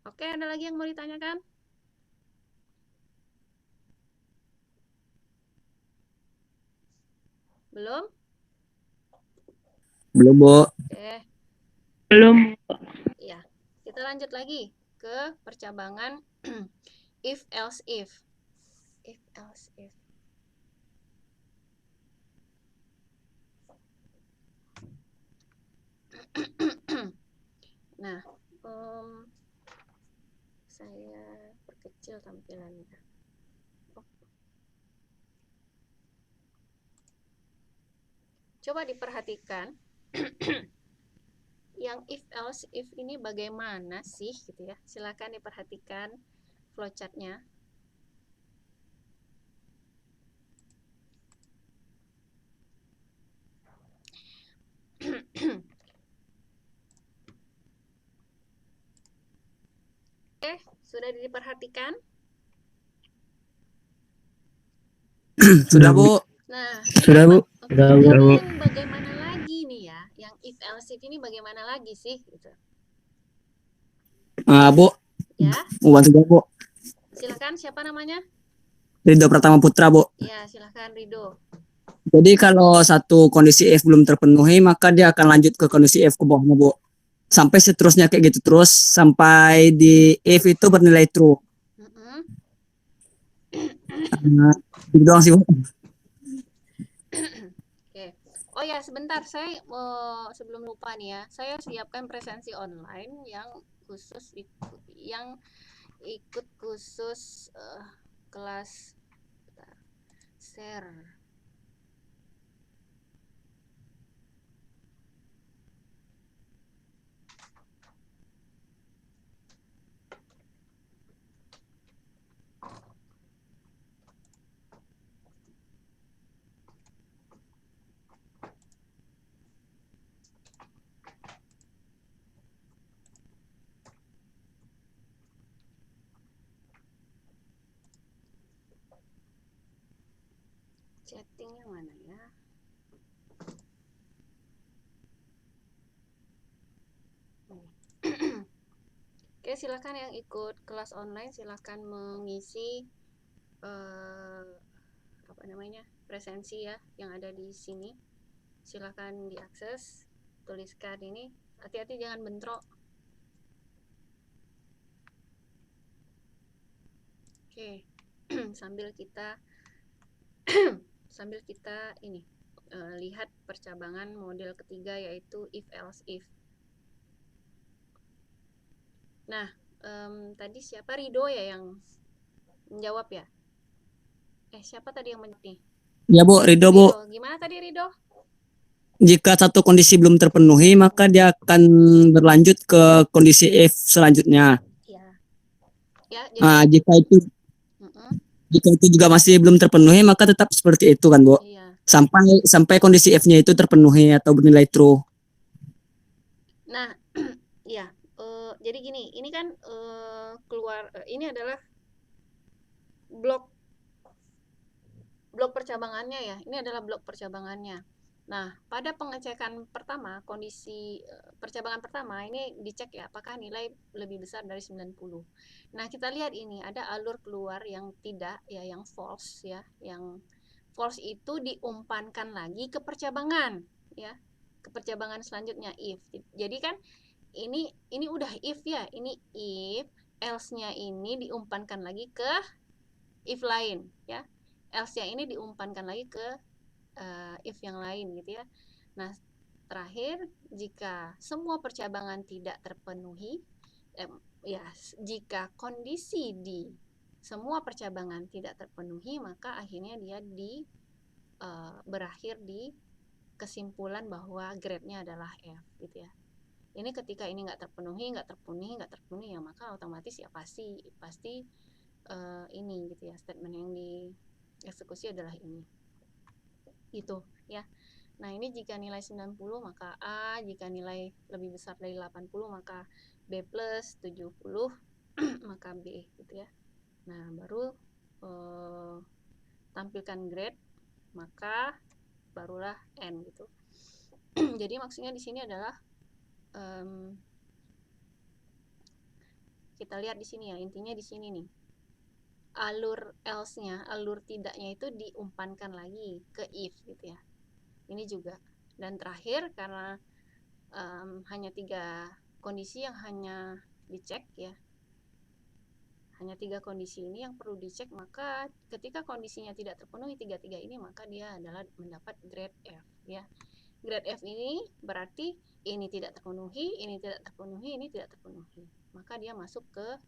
Oke, ada lagi yang mau ditanyakan? Belum? Belum, Bu. Oke. Belum. Ya, kita lanjut lagi ke percabangan if else if. If else if. Nah, saya perkecil tampilannya. Coba diperhatikan yang if else if ini bagaimana sih gitu ya. Silakan diperhatikan flowchart-nya. Oke, sudah diperhatikan? Sudah, Bu. Nah, Sudah, Bu. Jadi yang bagaimana lagi nih ya? Yang if else if ini bagaimana lagi sih gitu. Bu. Ya. Bukan sudah, Bu. Silakan, siapa namanya? Ridho Pratama Putra, Bu. Ya, silakan Ridho. Jadi kalau satu kondisi F belum terpenuhi, maka dia akan lanjut ke kondisi F ke bawahnya, Bu. Sampai seterusnya kayak gitu terus, sampai di F itu bernilai true. Itu doang sih, Bu. Oke. Oh ya, sebentar, saya sebelum lupa nih ya, saya siapkan presensi online yang khusus ikut khusus kelas share. Chattingnya mana ya? Oke, silakan yang ikut kelas online silakan mengisi presensi ya yang ada di sini. Silakan diakses, tuliskan ini hati-hati jangan bentrok. Oke. sambil kita ini lihat percabangan model ketiga, yaitu if else if. Nah, tadi siapa, Rido ya yang menjawab ya? Siapa tadi yang menjawab nih? Ya Bu, Rido Bu. Rido. Gimana tadi Rido? Jika satu kondisi belum terpenuhi, maka dia akan berlanjut ke kondisi if selanjutnya. Ya. Ya, jadi Nah, jika itu juga masih belum terpenuhi, maka tetap seperti itu kan Bu. iya. Sampai kondisi F-nya itu terpenuhi atau bernilai true. Nah, ya, jadi gini, ini kan keluar, ini adalah blok percabangannya ya. Ini adalah blok percabangannya. Nah, pada pengecekan pertama, kondisi percabangan pertama ini dicek ya apakah nilai lebih besar dari 90. Nah, kita lihat ini ada alur keluar yang tidak ya, yang false ya. Yang false itu diumpankan lagi ke percabangan ya. Ke percabangan selanjutnya if. Jadi kan ini udah if ya. Ini if, else-nya ini diumpankan lagi ke if lain ya. Else-nya ini diumpankan lagi ke if yang lain gitu ya. Nah, terakhir jika semua percabangan tidak terpenuhi, ya jika kondisi di semua percabangan tidak terpenuhi, maka akhirnya dia berakhir di kesimpulan bahwa grade-nya adalah F gitu ya. Ini ketika ini nggak terpenuhi ya, maka otomatis ya pasti ini gitu ya, statement yang dieksekusi adalah ini gitu ya. Nah, ini jika nilai 90 maka A, jika nilai lebih besar dari 80 maka B plus, 70 maka B gitu ya. Nah, baru tampilkan grade, maka barulah N gitu. Jadi maksudnya di sini adalah kita lihat di sini ya, intinya di sini nih. Alur else-nya, alur tidaknya itu diumpankan lagi ke if gitu ya. Ini juga. Dan terakhir karena hanya 3 kondisi yang hanya dicek ya. Hanya 3 kondisi ini yang perlu dicek, maka ketika kondisinya tidak terpenuhi 3 ini, maka dia adalah mendapat grade F ya. Grade F ini berarti ini tidak terpenuhi, ini tidak terpenuhi, ini tidak terpenuhi. Maka dia masuk ke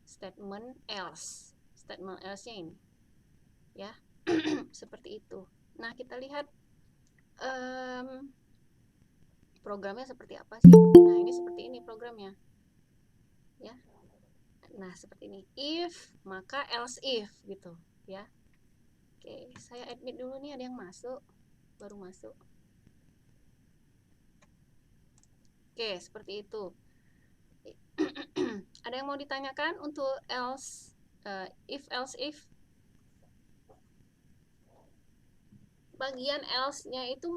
statement else. Statement else-nya ini ya. Seperti itu. Nah, kita lihat programnya seperti apa sih. Nah, ini seperti ini programnya ya. Nah, seperti ini, if maka else if gitu ya. Oke, saya admit dulu nih, ada yang masuk, baru masuk. Oke, seperti itu. Ada yang mau ditanyakan untuk else, if else if? Bagian else-nya itu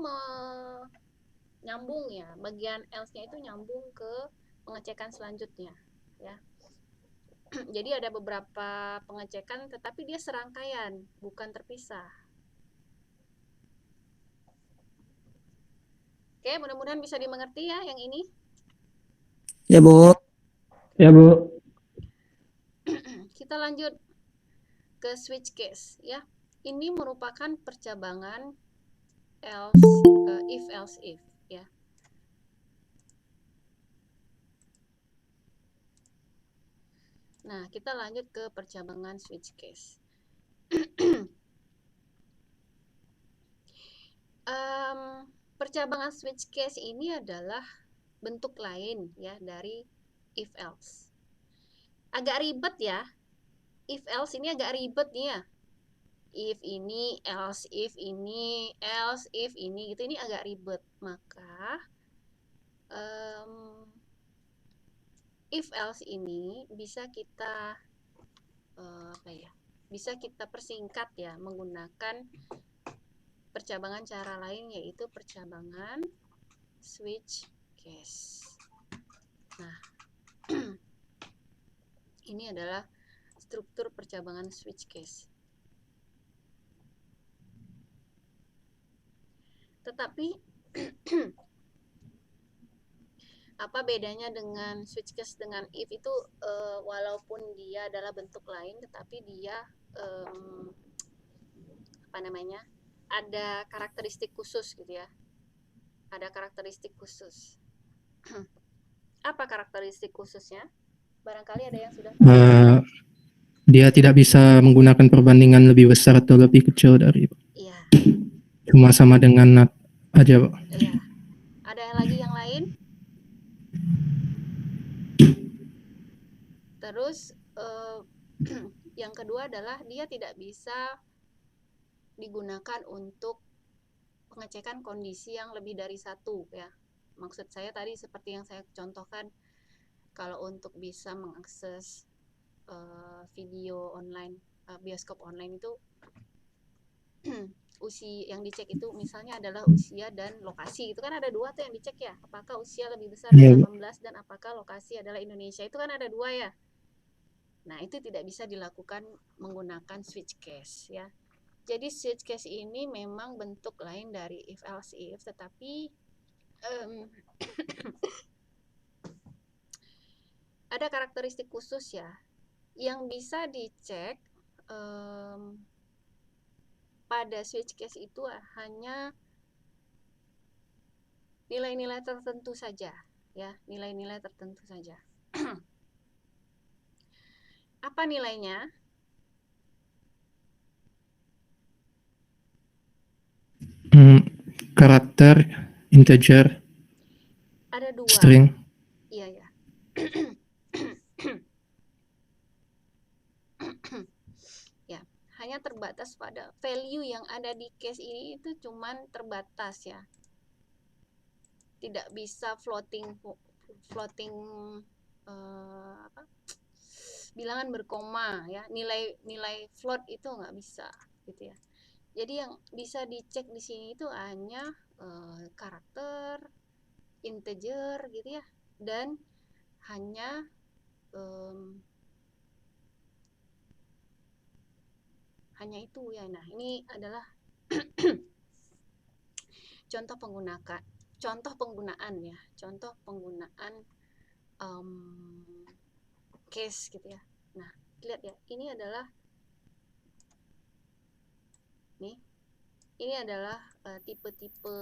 nyambung ya, bagian else-nya itu nyambung ke pengecekan selanjutnya ya. Jadi ada beberapa pengecekan tetapi dia serangkaian, bukan terpisah. Oke, mudah-mudahan bisa dimengerti ya yang ini. Ya Bu. Ya Bu. Kita lanjut ke switch case ya. Ini merupakan percabangan else, if else if ya. Nah, kita lanjut ke percabangan switch case. Percabangan switch case ini adalah bentuk lain ya dari if else. Agak ribet ya. If else ini agak ribet nih ya. If ini, else if ini, else if ini gitu, ini agak ribet. Maka if else ini bisa kita bisa kita persingkat ya menggunakan percabangan cara lain, yaitu percabangan switch case. Nah, ini adalah struktur percabangan switch case. Tetapi Apa bedanya dengan switch case dengan if itu, walaupun dia adalah bentuk lain tetapi dia apa namanya, ada karakteristik khusus gitu ya, ada karakteristik khusus. Apa karakteristik khususnya? Barangkali ada yang sudah tahu. Dia tidak bisa menggunakan perbandingan lebih besar atau lebih kecil dari, Iya, cuma sama dengan NAT aja, Pak. iya. Ada yang lagi yang lain? Terus yang kedua adalah dia tidak bisa digunakan untuk pengecekan kondisi yang lebih dari satu ya. Maksud saya tadi seperti yang saya contohkan, kalau untuk bisa mengakses video online, bioskop online itu usia yang dicek itu misalnya adalah usia dan lokasi. Itu kan ada dua tuh yang dicek ya. Apakah usia lebih besar dari Iya, Bu. 18 dan apakah lokasi adalah Indonesia. Itu kan ada dua ya. Nah, itu tidak bisa dilakukan menggunakan switch case ya. Jadi switch case ini memang bentuk lain dari if else if, tetapi ada karakteristik khusus ya yang bisa dicek pada switch case itu hanya nilai-nilai tertentu saja ya, nilai-nilai tertentu saja. Apa nilainya? Karakter, integer, Ada dua. string. Iya ya. Ya, hanya terbatas pada value yang ada di case ini itu cuman terbatas ya. Tidak bisa floating apa? Bilangan berkoma ya. Nilai float itu nggak bisa gitu ya. Jadi yang bisa dicek di sini itu hanya karakter, integer gitu ya, dan hanya itu ya. Nah, ini adalah contoh penggunaan ya, contoh penggunaan case gitu ya. Nah, lihat ya, ini adalah tipe-tipe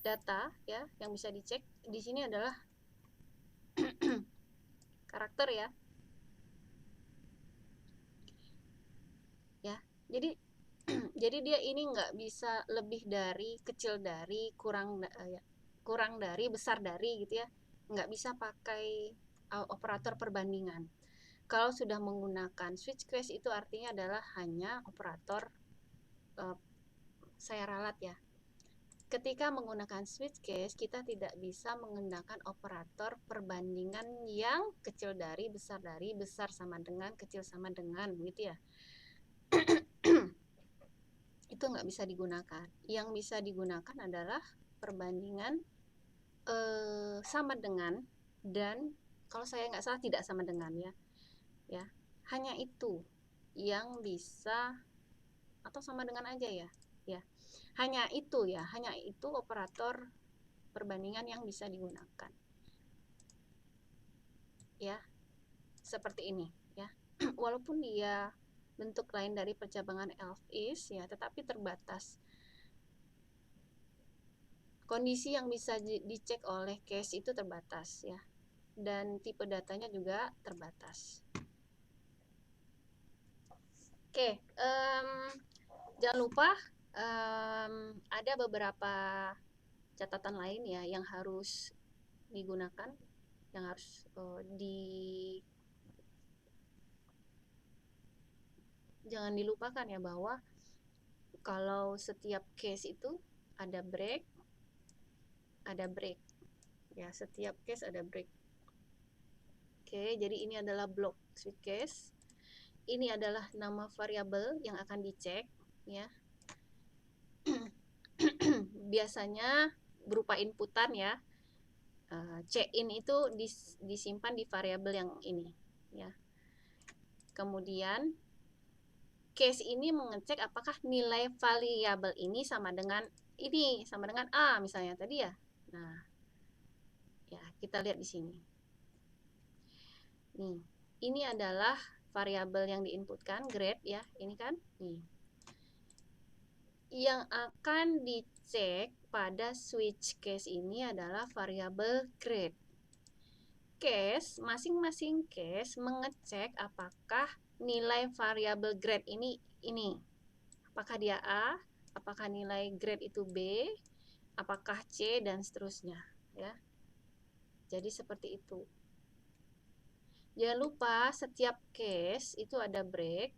data ya yang bisa dicek. Di sini adalah karakter ya. Ya, jadi dia ini nggak bisa lebih dari, kecil dari, kurang dari, besar dari gitu ya. Nggak bisa pakai operator perbandingan. Kalau sudah menggunakan switch case itu artinya adalah hanya operator saya ralat ya. Ketika menggunakan switch case, kita tidak bisa menggunakan operator perbandingan yang kecil dari, besar sama dengan, kecil sama dengan gitu ya. Itu nggak bisa digunakan. Yang bisa digunakan adalah perbandingan sama dengan dan kalau saya nggak salah tidak sama dengan ya. Hanya itu yang bisa, atau sama dengan aja ya. Hanya itu operator perbandingan yang bisa digunakan. Ya. Seperti ini ya. Walaupun dia bentuk lain dari percabangan else-is ya, tetapi terbatas. Kondisi yang bisa dicek oleh case itu terbatas ya. Dan tipe datanya juga terbatas. Oke, jangan lupa ada beberapa catatan lain ya yang harus digunakan, yang harus jangan dilupakan ya, bahwa kalau setiap case itu ada break ya, setiap case ada break. Oke, jadi ini adalah block switch case. Ini adalah nama variabel yang akan dicek ya. Biasanya berupa inputan ya. Cin itu disimpan di variabel yang ini ya. Kemudian case ini mengecek apakah nilai variabel ini sama dengan A misalnya tadi ya. Nah, Ya, kita lihat di sini. Nih, ini adalah variabel yang diinputkan, grade ya. Ini kan, nih. Yang akan dicek pada switch case ini adalah variabel grade. Case, masing-masing case mengecek apakah nilai variabel grade ini. Apakah dia A, apakah nilai grade itu B, apakah C, dan seterusnya. Ya. Jadi seperti itu. Jangan lupa setiap case itu ada break,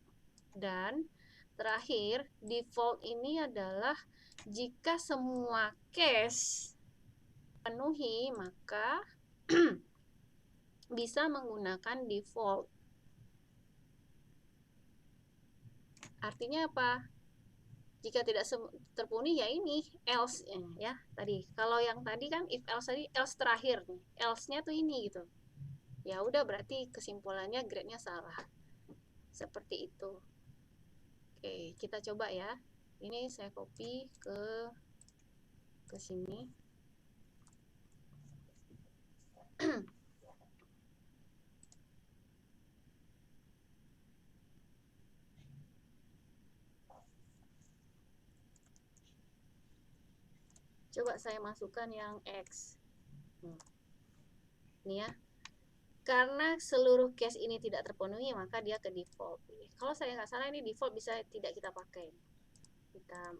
dan terakhir default ini adalah jika semua case penuhi maka bisa menggunakan default. Artinya apa? Jika tidak terpenuhi ya ini else ya tadi. Kalau yang tadi kan if else tadi else terakhir nih. Else-nya tuh ini gitu. Ya udah berarti kesimpulannya grade-nya salah. Seperti itu. Oke, kita coba ya. Ini saya copy ke sini. Coba saya masukkan yang X. Ini ya. Karena seluruh case ini tidak terpenuhi, maka dia ke default. Kalau saya nggak salah ini default bisa tidak kita pakai. Kita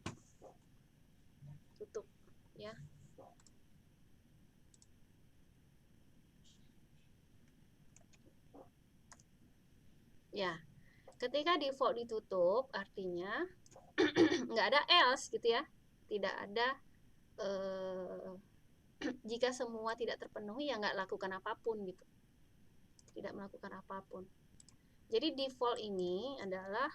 tutup ya. Ya, ketika default ditutup, artinya nggak ada else gitu ya. Tidak ada jika semua tidak terpenuhi ya nggak lakukan apapun gitu. Tidak melakukan apapun. Jadi default ini adalah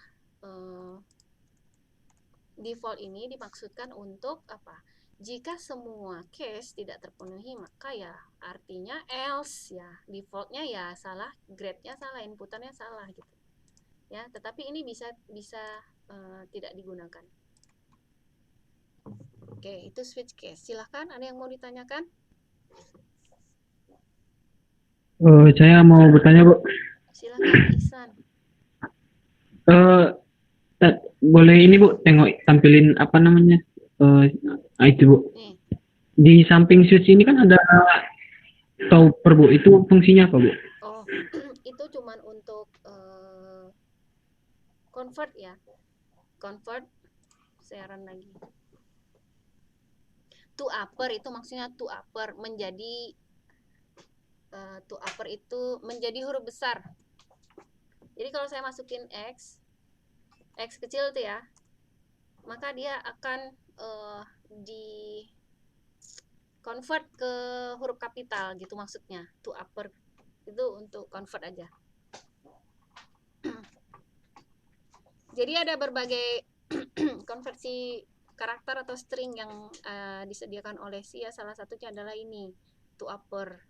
default ini dimaksudkan untuk apa? Jika semua case tidak terpenuhi maka ya artinya else ya. Defaultnya ya salah, grade-nya salah, inputannya salah gitu. Ya, tetapi ini bisa tidak digunakan. Oke, itu switch case. Silahkan, ada yang mau ditanyakan? Saya mau bertanya, Bu. Silahkan, Ihsan. Boleh ini, Bu, tengok tampilin apa namanya? Itu, Bu. Nih, Di samping switch ini kan ada stopper, Bu. Itu fungsinya apa, Bu? oh, itu cuman untuk convert ya. Convert, saya run lagi. To upper itu maksudnya to upper menjadi to upper itu menjadi huruf besar. Jadi kalau saya masukin X kecil tuh ya, maka dia akan di convert ke huruf kapital gitu maksudnya. To upper itu untuk convert aja. Jadi ada berbagai konversi karakter atau string yang disediakan oleh C ya, salah satunya adalah ini to upper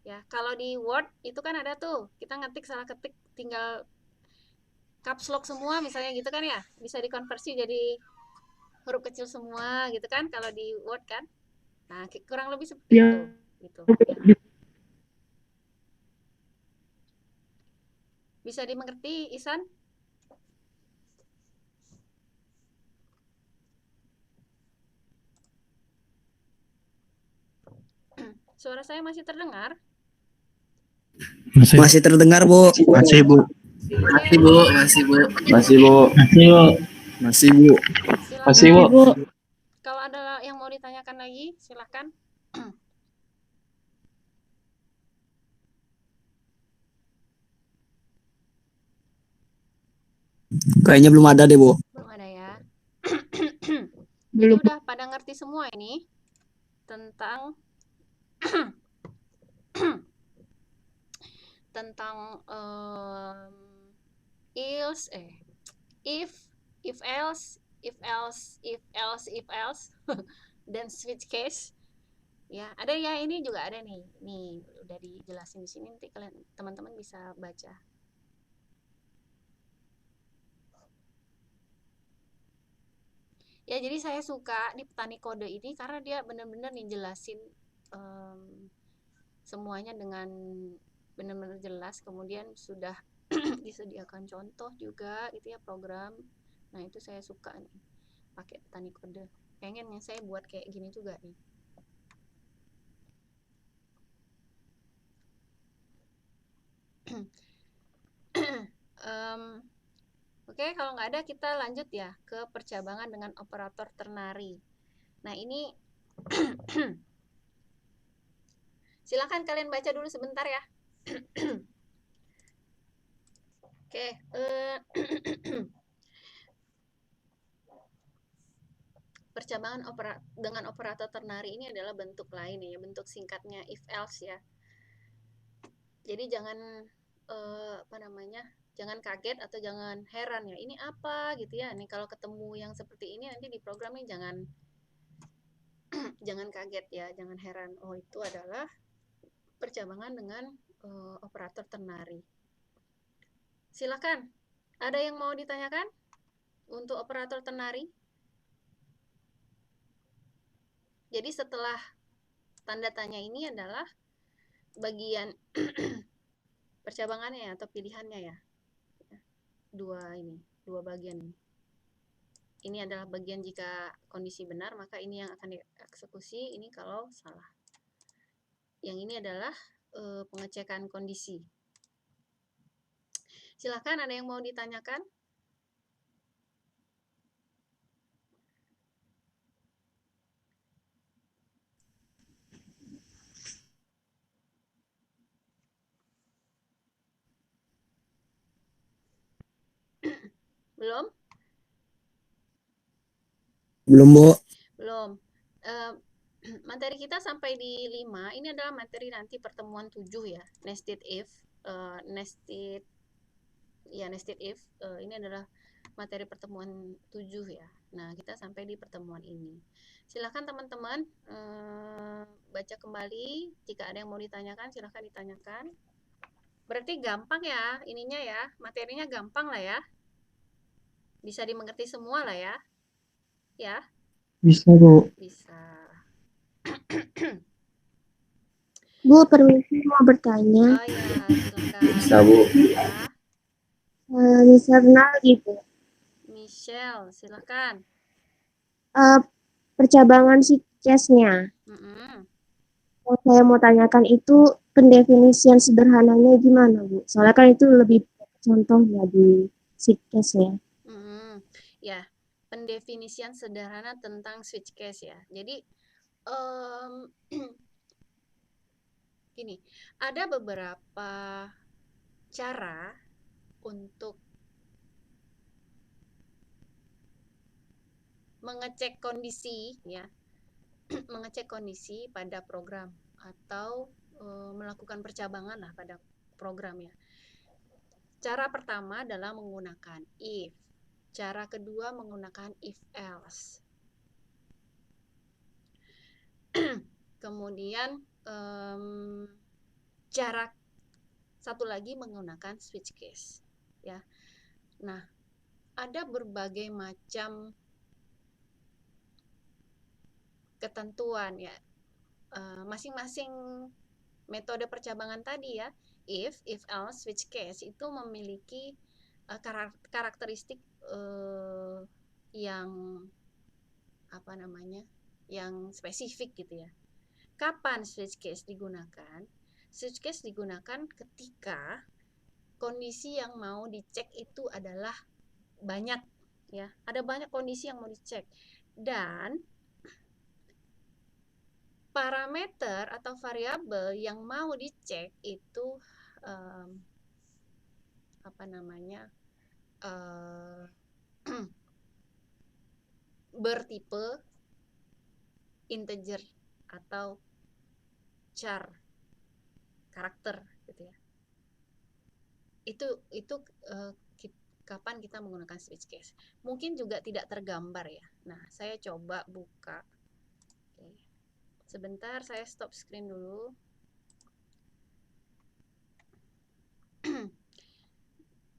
ya. Kalau di Word itu kan ada tuh, kita ngetik salah ketik tinggal caps lock semua misalnya gitu kan ya, bisa dikonversi jadi huruf kecil semua gitu kan kalau di Word kan. Nah kurang lebih seperti itu gitu ya. Bisa dimengerti, Ihsan? Suara saya masih terdengar? Masih. Masih terdengar, Bu. Masih, Bu. Oke, Bu. Masih, Bu. Masih, Bu. Masih, Bu. silakan. Masih, Bu. Kalau ada yang mau ditanyakan lagi, silahkan. Kayaknya belum ada deh, Bu. Belum ada ya. Jadi udah pada ngerti semua ini tentang tentang if else dan switch case ya. Ada ya, ini juga ada nih udah dijelasin di sini, nanti kalian teman-teman bisa baca. Ya, jadi saya suka di petani kode ini karena dia benar-benar nih jelasin semuanya dengan benar-benar jelas, kemudian sudah disediakan contoh juga gitu ya program. Nah itu saya suka nih pakai petani kode, pengennya saya buat kayak gini juga nih. Oke, kalau nggak ada kita lanjut ya ke percabangan dengan operator ternary. Nah ini silakan kalian baca dulu sebentar ya. Oke, percabangan dengan operator ternary ini adalah bentuk lain ya, bentuk singkatnya if else ya. Jadi jangan jangan kaget atau jangan heran ya, ini apa gitu ya. Nih kalau ketemu yang seperti ini nanti di program nih jangan kaget ya, jangan heran. Oh itu adalah percabangan dengan operator ternary. Silakan, ada yang mau ditanyakan untuk operator ternary? Jadi setelah tanda tanya ini adalah bagian percabangannya atau pilihannya ya. Dua bagian ini. Ini adalah bagian jika kondisi benar, maka ini yang akan dieksekusi, ini kalau salah. Yang ini adalah pengecekan kondisi. Silakan, ada yang mau ditanyakan? Belum? Belum, Bu. Belum. Materi kita sampai di 5. Ini adalah materi nanti pertemuan 7 ya. Nested if. Nested if. Ini adalah materi pertemuan 7 ya. Nah, kita sampai di pertemuan ini. Silakan teman-teman baca kembali. Jika ada yang mau ditanyakan, silakan ditanyakan. Berarti gampang ya ininya ya. Materinya gampang lah ya. Bisa dimengerti semua lah ya. Ya. Bisa, Bu. Bisa. Bu, permisi mau bertanya. Oh ya, silakan. Bisa, Bu. Ya. Misalnya gitu. Michelle, silakan. Percabangan si case-nya. Yang saya mau tanyakan itu pendefinisian sederhananya gimana, Bu? Soalnya kan itu lebih contoh ya di si case-nya. Ya, pendefinisian sederhana tentang switch case ya. Jadi gini, ada beberapa cara untuk mengecek kondisi ya. Mengecek kondisi pada program atau melakukan percabangan lah pada program ya. Cara pertama adalah menggunakan if. Cara kedua menggunakan if else. Kemudian cara satu lagi menggunakan switch case ya. Nah, ada berbagai macam ketentuan ya. Masing-masing metode percabangan tadi ya, if else, switch case itu memiliki karakteristik yang yang spesifik gitu ya. Kapan switch case digunakan? Switch case digunakan ketika kondisi yang mau dicek itu adalah banyak ya. Ada banyak kondisi yang mau dicek dan parameter atau variabel yang mau dicek itu bertipe integer atau char karakter gitu ya. Itu kapan kita menggunakan switch case. Mungkin juga tidak tergambar ya. Nah, saya coba buka. Oke. Sebentar, saya stop screen dulu.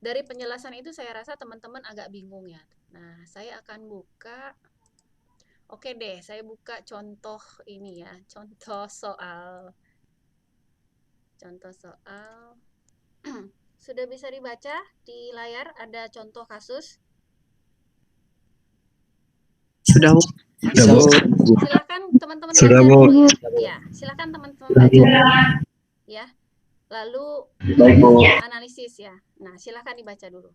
Dari penjelasan itu saya rasa teman-teman agak bingung ya. Nah, saya akan buka. Oke deh, saya buka contoh ini ya, contoh soal contoh soal. Sudah bisa dibaca di layar, ada contoh kasus. Sudah, Bu. Sudah, Bu. Silakan teman-teman Sudah, baca Bu. dulu ya. Silakan teman-teman baca dulu ya. Lalu Baik, Bu. analisis ya. Nah, silakan dibaca dulu.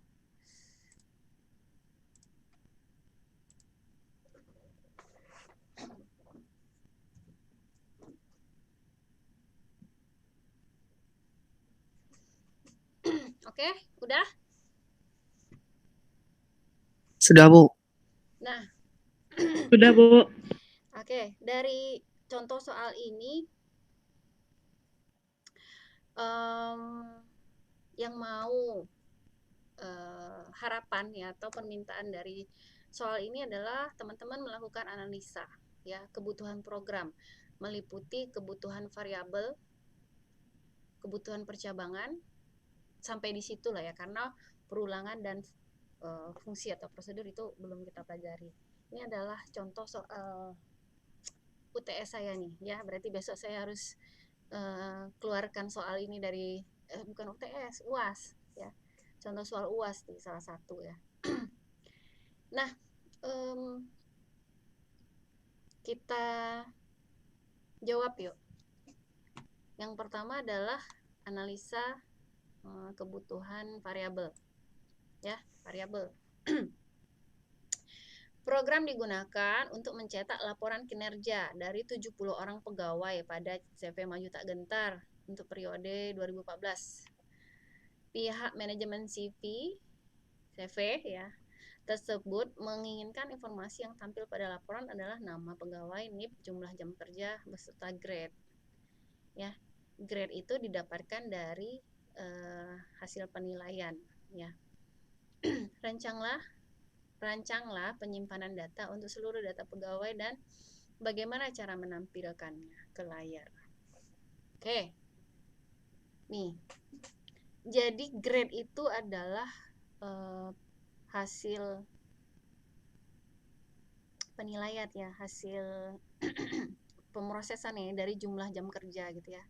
Oke, udah? Sudah, Bu. Nah, Sudah, Bu. oke, dari contoh soal ini yang mau harapan ya atau permintaan dari soal ini adalah teman-teman melakukan analisa ya kebutuhan program, meliputi kebutuhan variabel, kebutuhan percabangan, sampai di situ lah ya, karena perulangan dan fungsi atau prosedur itu belum kita pelajari. Ini adalah contoh soal UTS saya nih ya, berarti besok saya harus keluarkan soal ini dari bukan UTS, UAS ya, contoh soal UAS nih salah satu ya. Nah, kita jawab yuk. Yang pertama adalah analisa kebutuhan variabel ya, variabel. Program digunakan untuk mencetak laporan kinerja dari 70 orang pegawai pada CV Maju Tak Gentar untuk periode 2014. Pihak manajemen CV ya tersebut menginginkan informasi yang tampil pada laporan adalah nama pegawai, NIP, jumlah jam kerja beserta grade. Ya, grade itu didapatkan dari hasil penilaian. Ya, rancanglah penyimpanan data untuk seluruh data pegawai dan bagaimana cara menampilkannya ke layar. Oke, nih, jadi grade itu adalah hasil penilaian ya, hasil pemrosesan ya dari jumlah jam kerja gitu ya.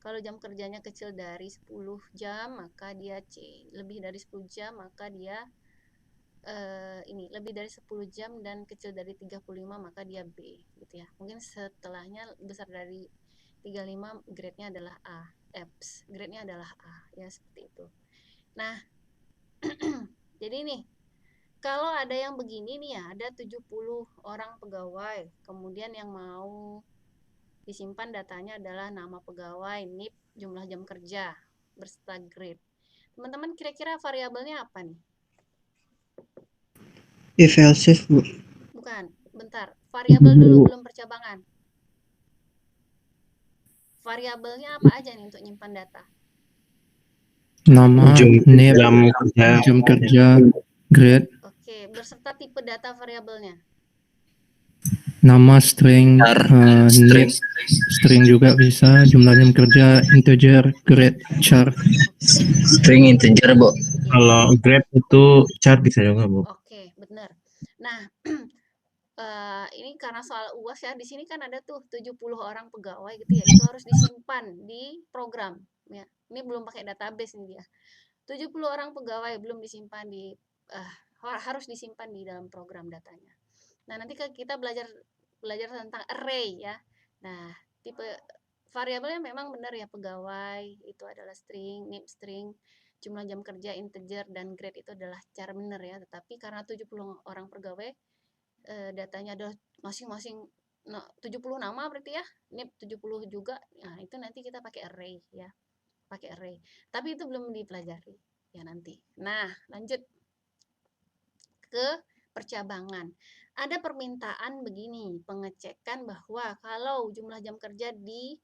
Kalau jam kerjanya kecil dari 10 jam maka dia C, lebih dari 10 jam maka dia ini lebih dari 10 jam dan kecil dari 35 maka dia B gitu ya. Mungkin setelahnya besar dari 35 grade-nya adalah A, EPS grade-nya adalah A ya, seperti itu. Nah, jadi nih kalau ada yang begini nih ya, ada 70 orang pegawai, kemudian yang mau disimpan datanya adalah nama pegawai, NIP, jumlah jam kerja, beserta grade. Teman-teman kira-kira variabelnya apa nih? If else if, Bu. Bukan, bentar. Variabel dulu, belum percabangan. Variabelnya apa aja nih untuk nyimpan data? Nama, NIP, Jam kerja. jam kerja, grade, Oke, beserta tipe data variabelnya. nama, string, NIP, string juga bisa, jumlah jam kerja, integer, grade, char. String integer, Bu. Kalau grade itu chart bisa juga, Bu. Oke, benar. Nah, ini karena soal UAS ya, di sini kan ada tuh 70 orang pegawai gitu ya, itu harus disimpan di program ya. Ini belum pakai database ini dia. 70 orang pegawai belum disimpan di harus disimpan di dalam program datanya. Nah, nanti kita belajar tentang array ya. Nah, tipe variabelnya memang benar ya, pegawai itu adalah string, NIP string, jumlah jam kerja integer, dan grade itu adalah char, benar ya. Tetapi karena 70 orang pegawai datanya adalah masing-masing 70 nama berarti ya, NIP 70 juga. Nah, itu nanti kita pakai array ya. Pakai array. Tapi itu belum dipelajari ya nanti. Nah, lanjut ke percabangan. Ada permintaan begini, pengecekan bahwa kalau jumlah jam kerja di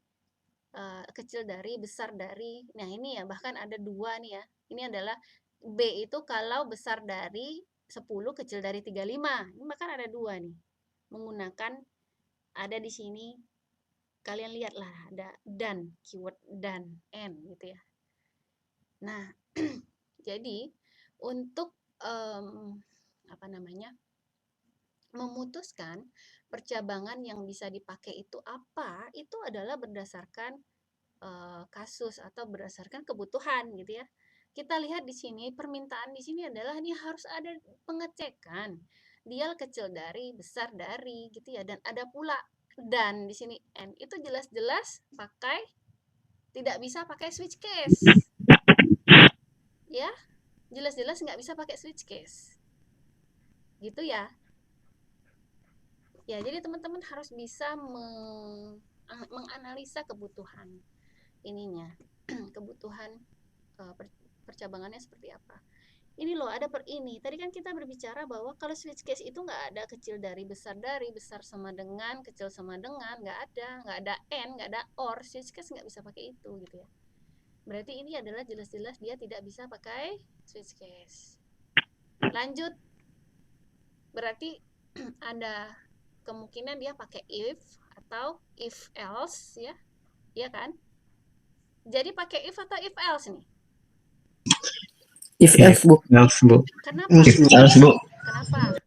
kecil dari, besar dari, nah ini ya, bahkan ada dua nih ya. Ini adalah B itu kalau besar dari 10, kecil dari 35. Ini bahkan ada dua nih. Menggunakan, ada di sini, kalian lihatlah, ada dan, keyword dan, and gitu ya. Nah, jadi untuk memutuskan percabangan yang bisa dipakai itu apa, itu adalah berdasarkan kasus atau berdasarkan kebutuhan gitu ya. Kita lihat di sini permintaan di sini adalah ini harus ada pengecekan. Dial kecil dari, besar dari gitu ya, dan ada pula dan di sini n itu jelas-jelas tidak bisa pakai switch case. Ya, jelas-jelas nggak bisa pakai switch case. Gitu ya. Ya, jadi teman-teman harus bisa menganalisa kebutuhan ininya, kebutuhan percabangannya seperti apa. Ini loh ada ini. Tadi kan kita berbicara bahwa kalau switch case itu nggak ada kecil dari, besar sama dengan, kecil sama dengan, nggak ada and, nggak ada or. Switch case nggak bisa pakai itu gitu ya. Berarti ini adalah jelas-jelas dia tidak bisa pakai switch case. Lanjut. Berarti ada kemungkinan dia pakai if atau if else ya. Iya kan? Jadi pakai if atau if else nih? If else, Bu. Else, Bu. Kenapa? Harus, Bu. Kenapa?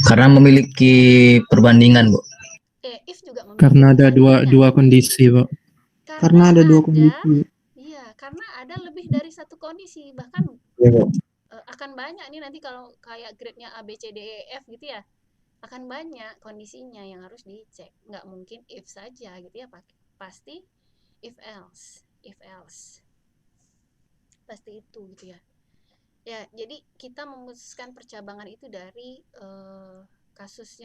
Karena memiliki perbandingan, Bu. If juga memiliki Karena ada perbandingan. dua kondisi, Pak. Karena ada dua kondisi. Iya, karena ada lebih dari satu kondisi. Bahkan akan banyak nih nanti kalau kayak grade-nya A, B, C, D, E, F gitu ya. Akan banyak kondisinya yang harus dicek. Nggak mungkin if saja gitu ya, pasti if else. Pasti itu gitu ya. Ya, jadi kita memutuskan percabangan itu dari kasus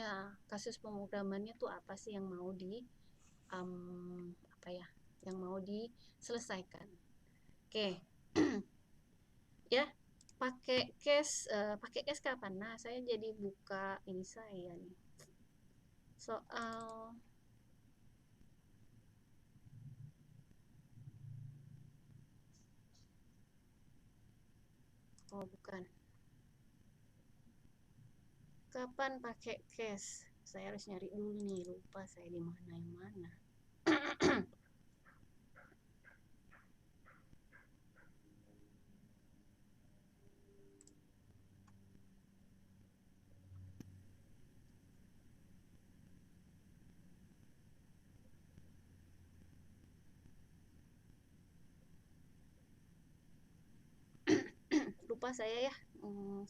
pemrogramannya tuh apa sih yang mau yang mau diselesaikan. Oke. Ya, pakai case kapan? Nah, saya jadi buka ini saya nih. Soal bukan. Kapan pakai case? Saya harus nyari dulu nih, lupa saya di mana yang mana. Lupa saya ya,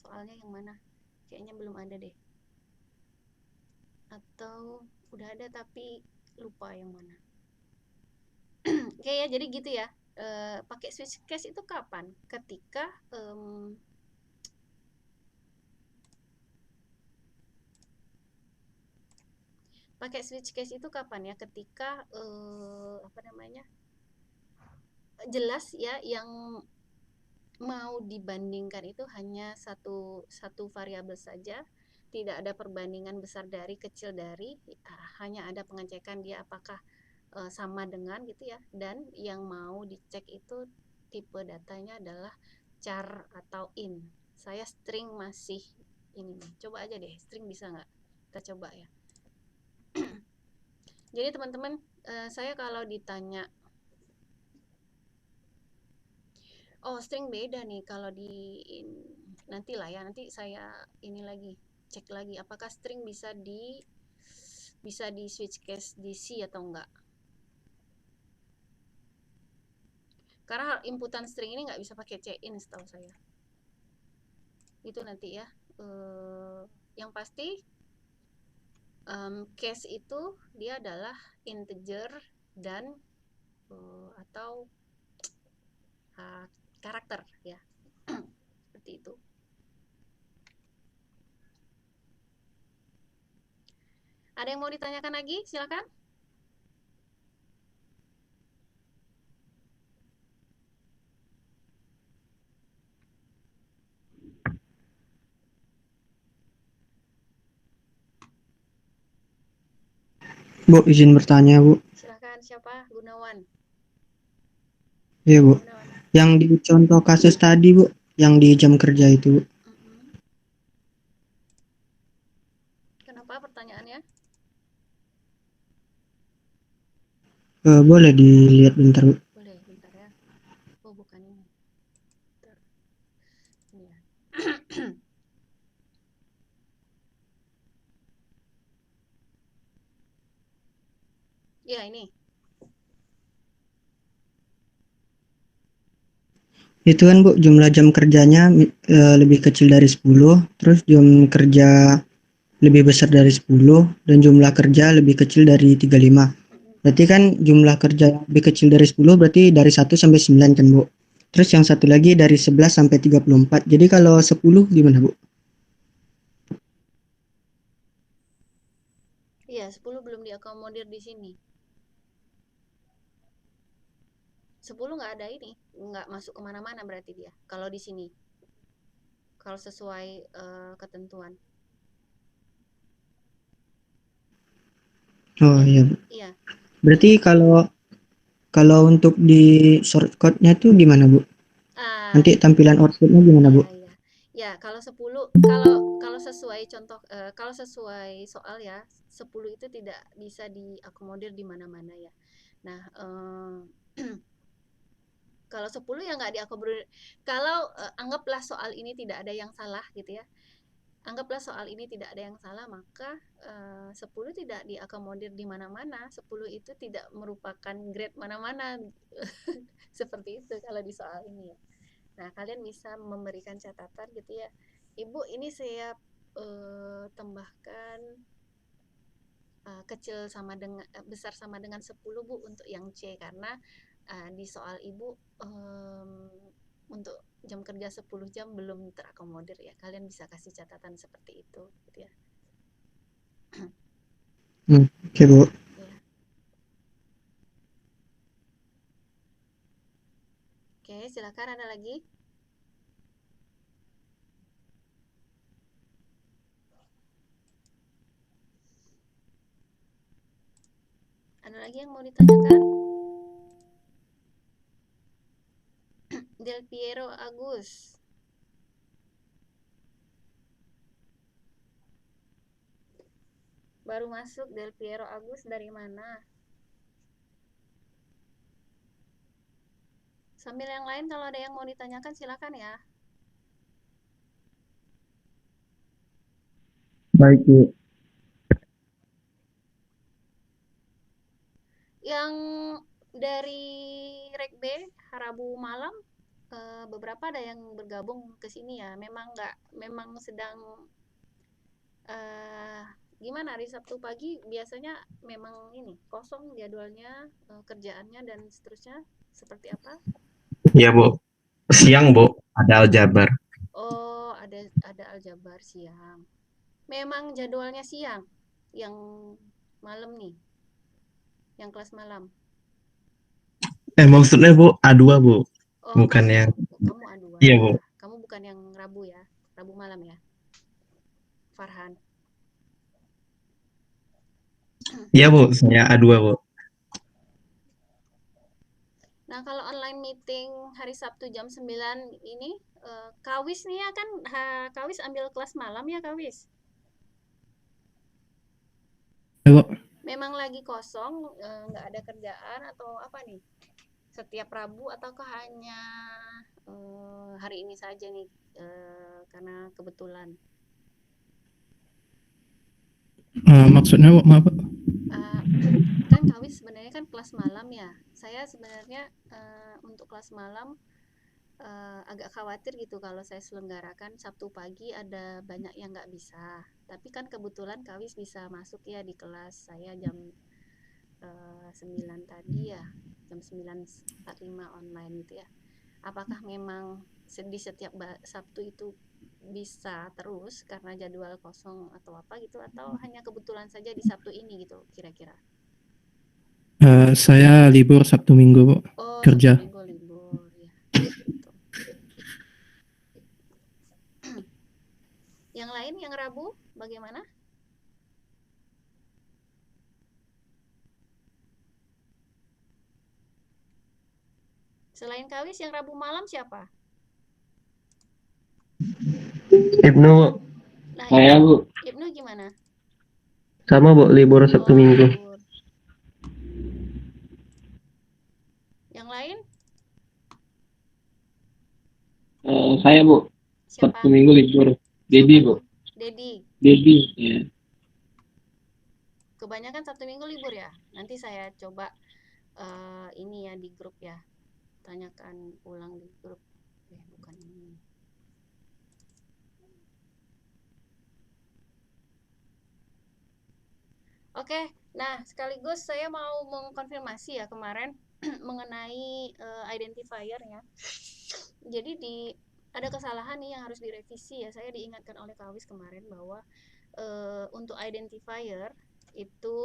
soalnya yang mana? Kayaknya belum ada deh. Atau udah ada tapi lupa yang mana. Oke ya, jadi gitu ya. Pakai switch case itu kapan? Ketika pakai switch case itu kapan ya? Ketika jelas ya yang mau dibandingkan itu hanya satu variabel saja, tidak ada perbandingan besar dari, kecil dari, hanya ada pengecekan dia apakah sama dengan gitu ya, dan yang mau dicek itu tipe datanya adalah char atau int. Saya string masih ini nih, coba aja deh string bisa nggak, kita coba ya. Jadi teman-teman, saya kalau ditanya string beda nih kalau nanti saya ini lagi cek lagi apakah string bisa di switch case di C atau enggak. Karena inputan string ini nggak bisa pakai cin setahu saya. Itu nanti ya. Yang pasti case itu dia adalah integer dan atau karakter ya. Seperti itu. Ada yang mau ditanyakan lagi? Silakan. Bu, izin bertanya, Bu. Silakan, siapa? Gunawan. Iya, Bu. Gunawan. Yang di contoh kasus tadi, Bu, yang di jam kerja itu, Bu. Kenapa pertanyaannya? Boleh dilihat bentar, Bu. Boleh, bentar ya. Oh, bukan ini. Bentar. Ini ya. Iya, ini. Itu kan Bu, jumlah jam kerjanya lebih kecil dari 10, terus jam kerja lebih besar dari 10, dan jumlah kerja lebih kecil dari 35. Berarti kan jumlah kerja lebih kecil dari 10 berarti dari 1 sampai 9 kan Bu. Terus yang satu lagi dari 11 sampai 34. Jadi kalau 10 gimana Bu? Iya, 10 belum diakomodir di sini. 10 nggak ada ini, nggak masuk kemana-mana berarti dia. Kalau di sini, kalau sesuai ketentuan. Oh iya Bu. Iya. Berarti kalau untuk di shortcode-nya tuh gimana Bu? Ah, Nanti tampilan output-nya gimana Bu? iya. Ya, kalau 10, kalau sesuai contoh, kalau sesuai soal ya, 10 itu tidak bisa diakomodir di mana-mana ya. Nah, kalau 10 ya nggak diakomodir. Kalau anggaplah soal ini tidak ada yang salah gitu ya. Anggaplah soal ini tidak ada yang salah, maka 10 tidak diakomodir di mana-mana. 10 itu tidak merupakan grade mana-mana. Seperti itu kalau di soal ini ya. Nah, kalian bisa memberikan catatan gitu ya. Ibu, ini saya tambahkan kecil sama dengan besar sama dengan 10 Bu untuk yang C, karena di soal Ibu untuk jam kerja 10 jam belum terakomodir ya. Kalian bisa kasih catatan seperti itu gitu ya. Oke Bu. Ya. Oke, silakan, ada lagi? Ada lagi yang mau ditanyakan? Del Piero Agus. Baru masuk Del Piero Agus, dari mana? Sambil yang lain kalau ada yang mau ditanyakan silakan ya. Baik Bu. Yang dari Rek B, Rabu malam, beberapa ada yang bergabung ke sini ya. Memang sedang gimana, hari Sabtu pagi biasanya memang ini kosong jadwalnya, kerjaannya dan seterusnya, seperti apa? Iya, Bu. Siang, Bu, ada aljabar. Oh, ada aljabar siang. Memang jadwalnya siang, yang malam nih, yang kelas malam. Maksudnya, Bu, A2, Bu. Oh, Bukan yang... kamu A2. Iya, Bu. Kamu bukan yang Rabu ya, Rabu malam ya, Farhan. Iya, Bu, saya A2, Bu. Nah, kalau online meeting hari Sabtu jam 9 ini, Kawis nih ya kan, Kawis ambil kelas malam ya, Kawis? Ya, Bu. Memang lagi kosong, nggak ada kerjaan atau apa nih? Setiap Rabu ataukah hanya hari ini saja nih, karena kebetulan? Maksudnya Bu, maaf Bu. Kan Kawis sebenarnya kan kelas malam ya. Saya sebenarnya untuk kelas malam agak khawatir gitu kalau saya selenggarakan Sabtu pagi ada banyak yang nggak bisa. Tapi kan kebetulan Kawis bisa masuk ya di kelas saya jam 9 tadi ya, jam 9.45 online gitu ya. Apakah memang di setiap Sabtu itu bisa terus karena jadwal kosong atau apa gitu, atau hanya kebetulan saja di Sabtu ini gitu kira-kira? Saya libur Sabtu Minggu Bu, Oh, kerja. Sabtu Minggu libur ya. Gitu. Yang lain yang Rabu bagaimana? Selain Kawis yang Rabu malam siapa? Ibnu, Nah, saya Bu. Ibnu gimana? Sama Bu, libur Sabtu Minggu. Libur. Yang lain? Saya Bu, Siapa? Sabtu Minggu libur. Dedi Bu. Dedi. Dedi, ya. kebanyakan Sabtu Minggu libur ya. Nanti saya coba ini ya di grup ya. Tanyakan ulang di grup. Bukan ini. Oke, nah sekaligus saya mau mengkonfirmasi ya kemarin mengenai identifier ya. Jadi ada kesalahan nih yang harus direvisi ya. Saya diingatkan oleh Kawis kemarin bahwa untuk identifier itu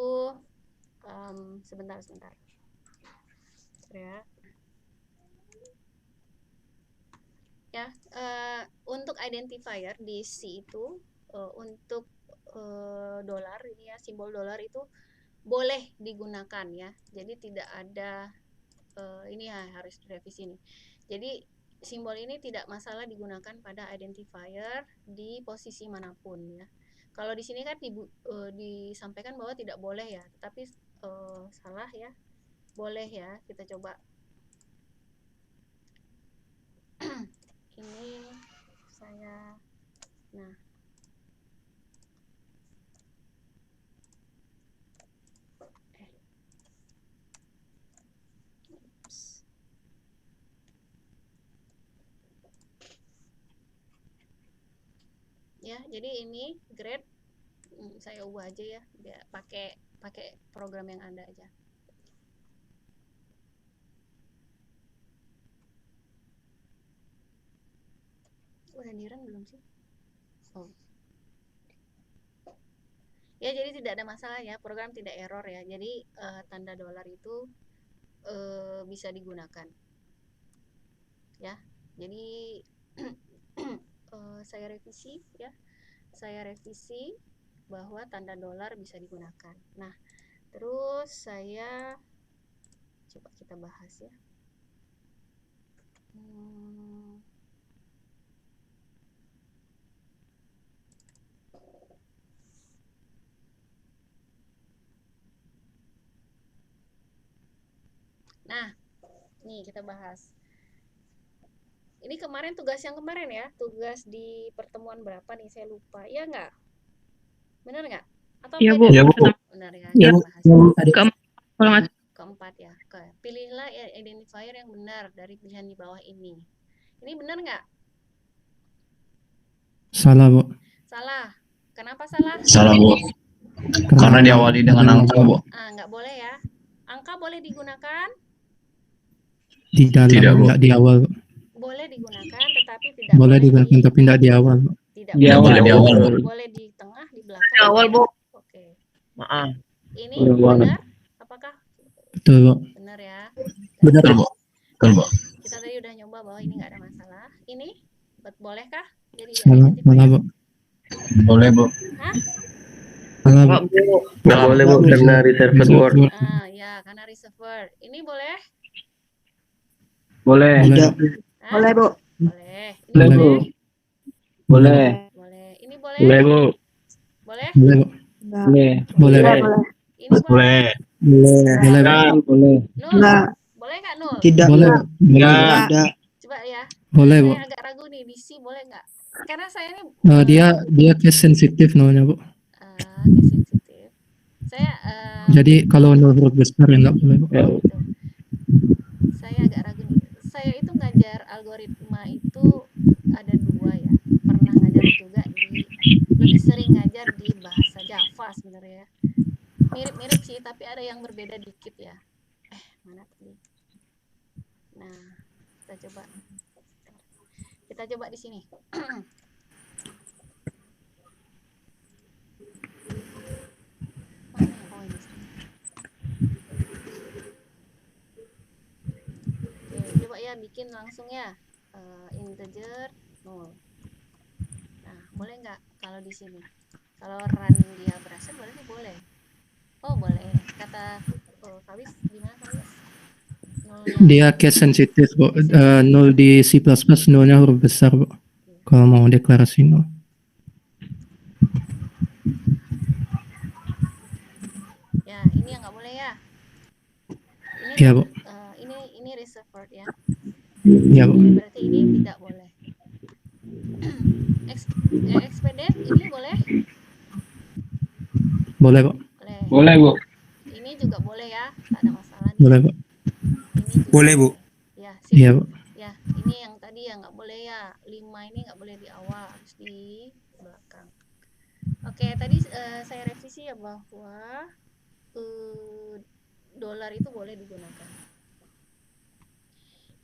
sebentar ya. Untuk identifier di C itu untuk dolar ini ya, simbol dolar itu boleh digunakan ya. Jadi tidak ada ini ya, harus direvisi nih. Jadi simbol ini tidak masalah digunakan pada identifier di posisi manapun ya. Kalau di sini kan disampaikan bahwa tidak boleh ya, tapi salah ya. Boleh ya, kita coba. Ini saya ya, jadi ini grade saya ubah aja ya, biar pakai program yang ada aja. Udah di-run belum sih? Oh. Ya, jadi tidak ada masalah ya, program tidak error ya. Jadi tanda dolar itu bisa digunakan. Ya. Jadi saya revisi ya. Saya revisi bahwa tanda dolar bisa digunakan. Nah, terus saya coba kita bahas ya. Nah, nih kita bahas. Ini kemarin tugas yang kemarin ya, tugas di pertemuan berapa nih, saya lupa. Iya nggak? Benar nggak? Atau Iya, beda? Bu. Iya, Bu. Benar ya, Iya, kita bahas. Kalau nggak Keempat ya. Pilihlah identifier yang benar dari pilihan di bawah ini. Ini benar nggak? Salah, Bu. Salah. Kenapa salah? Salah, Bu. Karena diawali dengan angka, Bu. Nggak boleh ya. Angka boleh digunakan? Di dalam, Tidak, Bu. enggak di awal. Boleh digunakan, tetapi tidak Boleh digunakan tapi enggak di awal. Tidak Di awal. Di awal, Bu. Boleh di tengah, di belakang. Di awal, Bu. Oke. Maaf. Ini Boleh banget. benar? Apakah Betul, Bu. benar ya? Benar, Betul, Bu. Betul, Bu. Kita tadi udah nyoba bahwa ini nggak ada masalah. Ini bolehkah jadi Salah, identifier? salah, Bu. Boleh, Bu. Hah? Salah, Bu. Nggak boleh, Bu, karena reserved word. Ya, karena reserve word. Ini boleh? Boleh. Boleh. Hah? Boleh, Bu. Boleh. Ini Boleh, Bu. boleh? Boleh. Boleh. Ini boleh? Boleh, Bu. Boleh? Boleh, Bu. Enggak. Boleh. Boleh. Boleh. Ini boleh? Boleh. Boleh, Bu. Boleh. Nul? Enggak. Boleh nggak Nul? Tidak. Boleh, Bu. Boleh, Bu. Enggak. Tidak. Coba ya. Boleh, Bu. Saya agak ragu nih, di C boleh nggak? Karena saya ini Dia case sensitif namanya, Bu. case sensitif. Saya Jadi kalau nol huruf besar enggak boleh, Bu. gitu. Saya agak ragu nih. Saya itu ngajar algoritma itu ada 2 ya. Pernah ngajar juga lebih sering ngajar di bahasa Java sebenarnya. Mirip-mirip sih, tapi ada yang berbeda dikit ya. Mana tadi? Nah, kita coba di sini. Mana ya? Oh, ini. Oke, coba ya bikin langsung ya. Integer 0. Nah, boleh nggak kalau di sini? Kalau run dia berhasil berarti boleh. Oh, boleh. Kata Kawis gimana Kawis? Dia case sensitif, Bu. Nol di C++ nolnya huruf besar, Bu. Kalau mau deklarasi nol. Ya, ini yang nggak boleh ya. Ini Iya, Bu. Ini reserve word ya. Iya, Bu. Berarti ini tidak boleh. Expedite ini boleh? Boleh, Bu. Boleh. Boleh, Bu. Ini juga boleh ya, tak ada masalah nih. Boleh, Bu. Ini juga Boleh, Bu. Ya, sip. Iya, Bu. Ya, ini yang tadi yang nggak boleh ya. 5 ini nggak boleh di awal, harus di belakang. Oke, tadi saya revisi ya bahwa dolar itu boleh digunakan.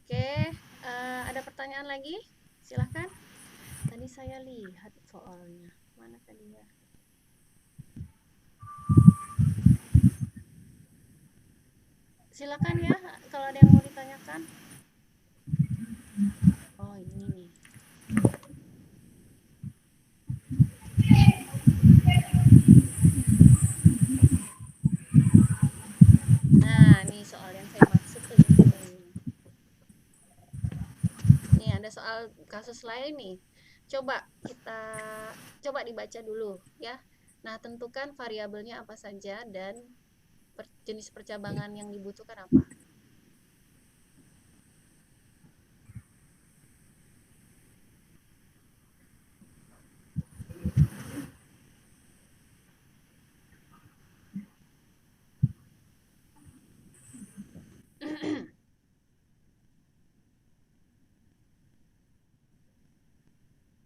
Oke, ada pertanyaan lagi? Silahkan. Tadi saya lihat soalnya. Mana tadi ya? Silakan ya, kalau ada yang mau ditanyakan. Oh, ini nih. Nah, nih soal yang saya maksud tuh ini. Nih ada soal kasus lain nih. Coba dibaca dulu ya. Nah, tentukan variabelnya apa saja dan jenis percabangan yang dibutuhkan apa.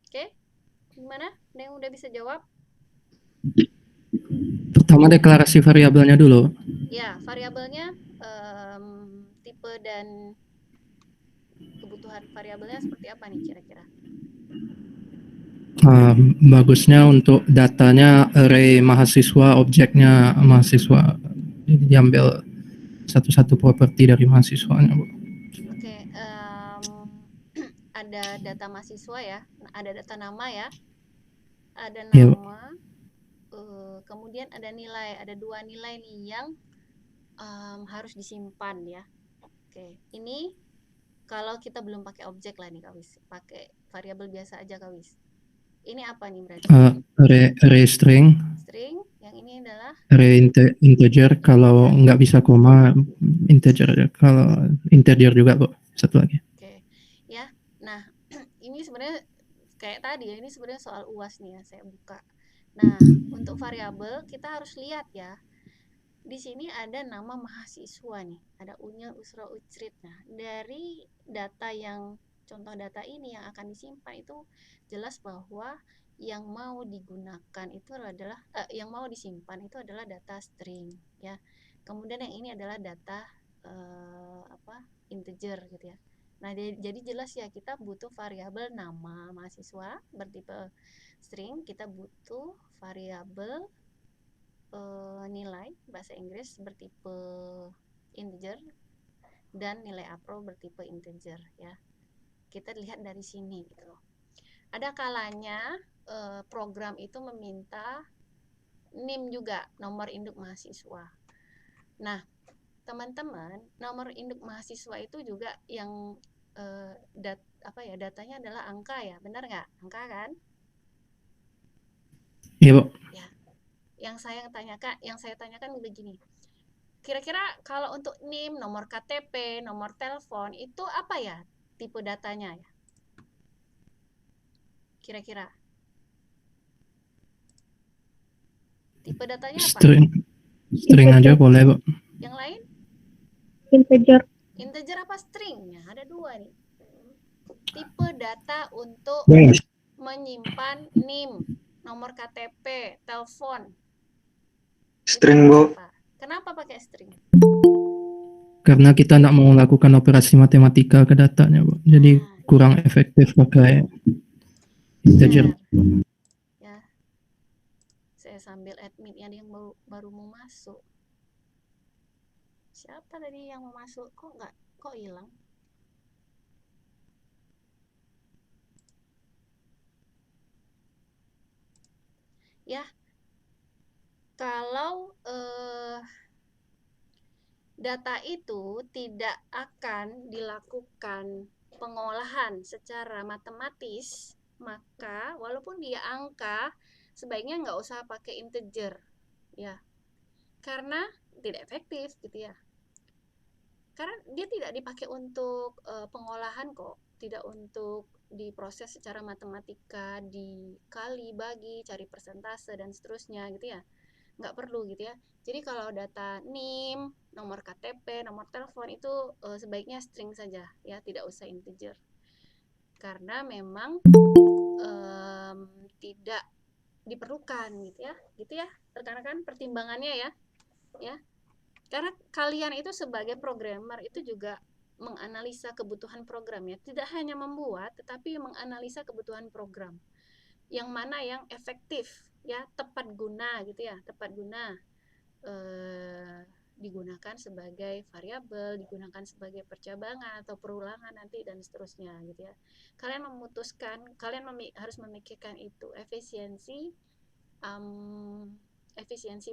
Oke, gimana? Ada yang udah bisa jawab? Pertama deklarasi variabelnya dulu. Ya, variabelnya tipe dan kebutuhan variabelnya seperti apa nih kira-kira? Bagusnya untuk datanya array mahasiswa, objeknya mahasiswa. Jadi diambil satu-satu properti dari mahasiswanya, Bu. Oke, ada data mahasiswa ya, ada data nama ya, ada Iya, Bu. nama, kemudian ada nilai, ada 2 nilai nih yang harus disimpan ya. Oke, ini kalau kita belum pakai objek lah nih Kawis, pakai variabel biasa aja Kawis. Ini apa nih berarti? Array string, String, yang ini adalah array integer, kalau nggak bisa koma, integer. Kalau integer juga, Bu. Satu lagi. Oke, ya. Nah, ini sebenarnya kayak tadi ya, ini sebenarnya soal UAS nih ya, saya buka. Nah, untuk variabel kita harus lihat ya. Di sini ada nama mahasiswa nih, ada Unya, Usra, Ucrit. Nah, dari data yang contoh data ini yang akan disimpan itu jelas bahwa yang mau digunakan itu adalah yang mau disimpan itu adalah data string ya. Kemudian yang ini adalah data integer gitu ya. Nah, jadi jelas ya kita butuh variabel nama mahasiswa bertipe string, kita butuh variabel nilai bahasa Inggris bertipe integer dan nilai apro bertipe integer ya. Kita lihat dari sini gitu loh. Ada kalanya program itu meminta NIM juga, nomor induk mahasiswa. Nah, teman-teman, nomor induk mahasiswa itu juga yang datanya adalah angka ya, benar nggak? Angka kan? Iya, Bu. Ya. Yang saya tanyakan begini. Kira-kira kalau untuk NIM, nomor KTP, nomor telepon itu apa ya tipe datanya ya? Kira-kira tipe datanya apa? String aja boleh, Bu. Yang lain? Integer. Integer apa string? Ada 2 nih. Tipe data untuk menyimpan NIM, nomor KTP, telepon. String, Bu. Kenapa pakai string? Karena kita tidak mau melakukan operasi matematika ke datanya, Bu. Jadi kurang efektif pakai integer. Ya. Saya sambil admin ada yang baru mau masuk. Siapa tadi yang mau masuk? Kok hilang? Ya. Kalau data itu tidak akan dilakukan pengolahan secara matematis, maka walaupun dia angka, sebaiknya nggak usah pakai integer, ya, karena tidak efektif gitu ya. Karena dia tidak dipakai untuk pengolahan kok, tidak untuk diproses secara matematika, dikali, bagi, cari persentase dan seterusnya gitu ya. nggak perlu gitu ya. Jadi kalau data NIM, nomor KTP, nomor telepon itu sebaiknya string saja ya, tidak usah integer. Karena memang tidak diperlukan gitu ya rekan-rekan, pertimbangannya ya. Karena kalian itu sebagai programmer itu juga menganalisa kebutuhan program ya, tidak hanya membuat tetapi menganalisa kebutuhan program. Yang mana yang efektif ya, tepat guna gitu ya, tepat guna digunakan sebagai variabel, digunakan sebagai percabangan atau perulangan nanti dan seterusnya gitu ya. Kalian memutuskan, kalian harus memikirkan itu efisiensi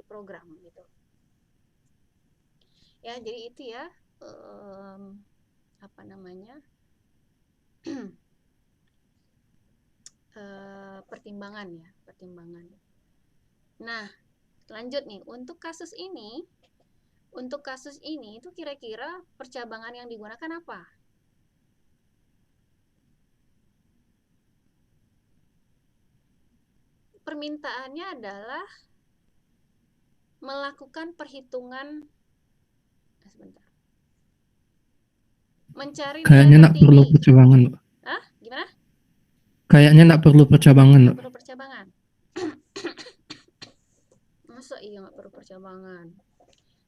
program gitu. Ya, jadi itu ya apa namanya? Pertimbangan ya, pertimbangan. Nah, lanjut nih, untuk kasus ini itu kira-kira percabangan yang digunakan apa? Permintaannya adalah melakukan perhitungan sebentar. Mencari Kayaknya nilai nggak perlu tertinggi. percabangan, Mbak. Hah? Gimana? Kayaknya nggak perlu percabangan, Mbak. Nggak perlu percabangan. Masa iya nggak perlu percabangan?